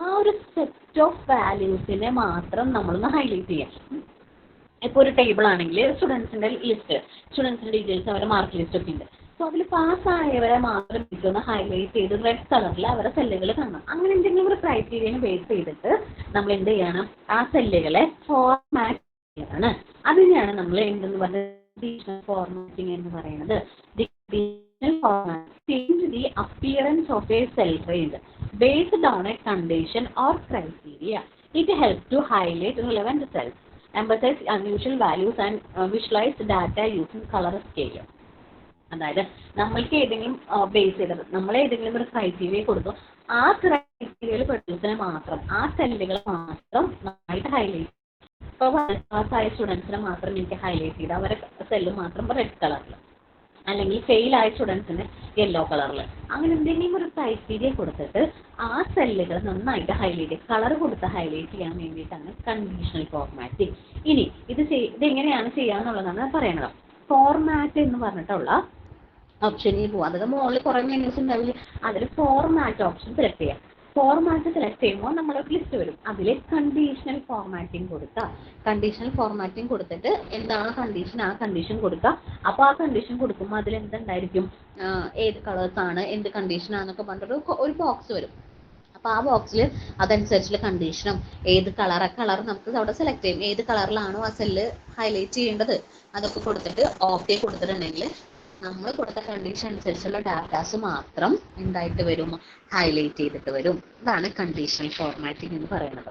ആ ഒരു സെറ്റ് ഓഫ് വാല്യൂസിനെ മാത്രം നമ്മളൊന്ന് ഹൈലൈറ്റ് ചെയ്യാം. ഇപ്പോൾ ഒരു ടേബിൾ ആണെങ്കിൽ സ്റ്റുഡൻസിന്റെ ലിസ്റ്റ്, സ്റ്റുഡൻസിന്റെ ഡീറ്റെയിൽസ്, അവരുടെ മാർക്ക് ലിസ്റ്റ് ഒക്കെ ഉണ്ട്. സോ അതിൽ പാസ്സായവരെ മാത്രം ഒന്ന് ഹൈലൈറ്റ് ചെയ്ത് റെഡ് കളറിൽ അവരുടെ സെല്ലുകൾ കാണണം. അങ്ങനെ എന്തെങ്കിലും ഒരു ക്രൈറ്റീരിയനെ ബേസ് ചെയ്തിട്ട് നമ്മൾ എന്ത് ചെയ്യണം, ആ സെല്ലുകളെ ഫോർമാറ്റ് ചെയ്യണം. അതിനെയാണ് നമ്മൾ എന്തെന്ന് പറഞ്ഞ ഫോർമാറ്റിംഗ് എന്ന് പറയുന്നത്. Change the appearance of a cell range based on a condition or criteria. It helps to highlight relevant cells, emphasize unusual values and visualize data using color scale. അതായത് നമ്മൾക്ക് ഏതെങ്കിലും ബേസ് ചെയ്തത് നമ്മൾ ഏതെങ്കിലും ഒരു ക്രൈറ്റീരിയ കൊടുത്തു, ആ ക്രൈറ്റീരിയയിൽ പെട്ടതിനെ മാത്രം ആ സെല്ലുകൾ മാത്രം നന്നായിട്ട് ഹൈലൈറ്റ്. ഇപ്പോൾ പാസ്സായ സ്റ്റുഡൻസിനെ മാത്രം എനിക്ക് ഹൈലൈറ്റ് ചെയ്ത് അവരെ സെല്ല് മാത്രം റെഡ് കളറിൽ, അല്ലെങ്കിൽ ഫെയിൽ ആയ സ്റ്റുഡൻസിന് യെല്ലോ കളറിൽ, അങ്ങനെ എന്തെങ്കിലും ഒരു ക്രൈറ്റീരിയ കൊടുത്തിട്ട് ആ സെല്ലുകൾ നന്നായിട്ട് ഹൈലൈറ്റ് ചെയ്യുക, കളർ കൊടുത്ത് ഹൈലൈറ്റ് ചെയ്യാൻ വേണ്ടിയിട്ടാണ് കണ്ടീഷണൽ ഫോർമാറ്റിംഗ്. ഇനി ഇതെങ്ങനെയാണ് ചെയ്യാന്നുള്ളതാണ് പറയുന്നത്. ഫോർമാറ്റ് എന്ന് പറഞ്ഞിട്ടുള്ള ഓപ്ഷനിൽ പോകും. അതായത് മുകളിൽ കുറേ മെനൂസ് ഉണ്ടാവില്ല, അതിൽ ഫോർമാറ്റ് ഓപ്ഷൻ സെലക്ട് ചെയ്യാം. ഫോർമാറ്റ് സെലക്ട് ചെയ്യുമ്പോൾ നമ്മളൊരു ലിസ്റ്റ് വരും, അതിൽ കണ്ടീഷണൽ ഫോർമാറ്റിംഗ് കൊടുക്കുക. കണ്ടീഷണൽ ഫോർമാറ്റിംഗ് കൊടുത്തിട്ട് എന്താണ് കണ്ടീഷൻ, ആ കണ്ടീഷൻ കൊടുക്കുക. അപ്പോൾ ആ കണ്ടീഷൻ കൊടുക്കുമ്പോൾ അതിൽ എന്തുണ്ടായിരിക്കും, ഏത് കളേഴ്സ് ആണ്, എന്ത് കണ്ടീഷനാണെന്നൊക്കെ പറഞ്ഞിട്ട് ഒരു ബോക്സ് വരും. അപ്പോൾ ആ ബോക്സിൽ അതനുസരിച്ചുള്ള കണ്ടീഷനും ഏത് കളർ നമുക്ക് അവിടെ സെലക്ട് ചെയ്യും. ഏത് കളറിലാണോ ആ സെല്ല് ഹൈലൈറ്റ് ചെയ്യേണ്ടത് അതൊക്കെ കൊടുത്തിട്ട് ഓക്കെ കൊടുത്തിട്ടുണ്ടെങ്കിൽ നമ്മൾ കൊടുത്ത കണ്ടീഷൻ അനുസരിച്ചുള്ള ഡാറ്റാസ് മാത്രം എന്തായിട്ട് വരും, ഹൈലൈറ്റ് ചെയ്തിട്ട് വരും. ഇതാണ് കണ്ടീഷണൽ ഫോർമാറ്റിംഗ് എന്ന് പറയുന്നത്.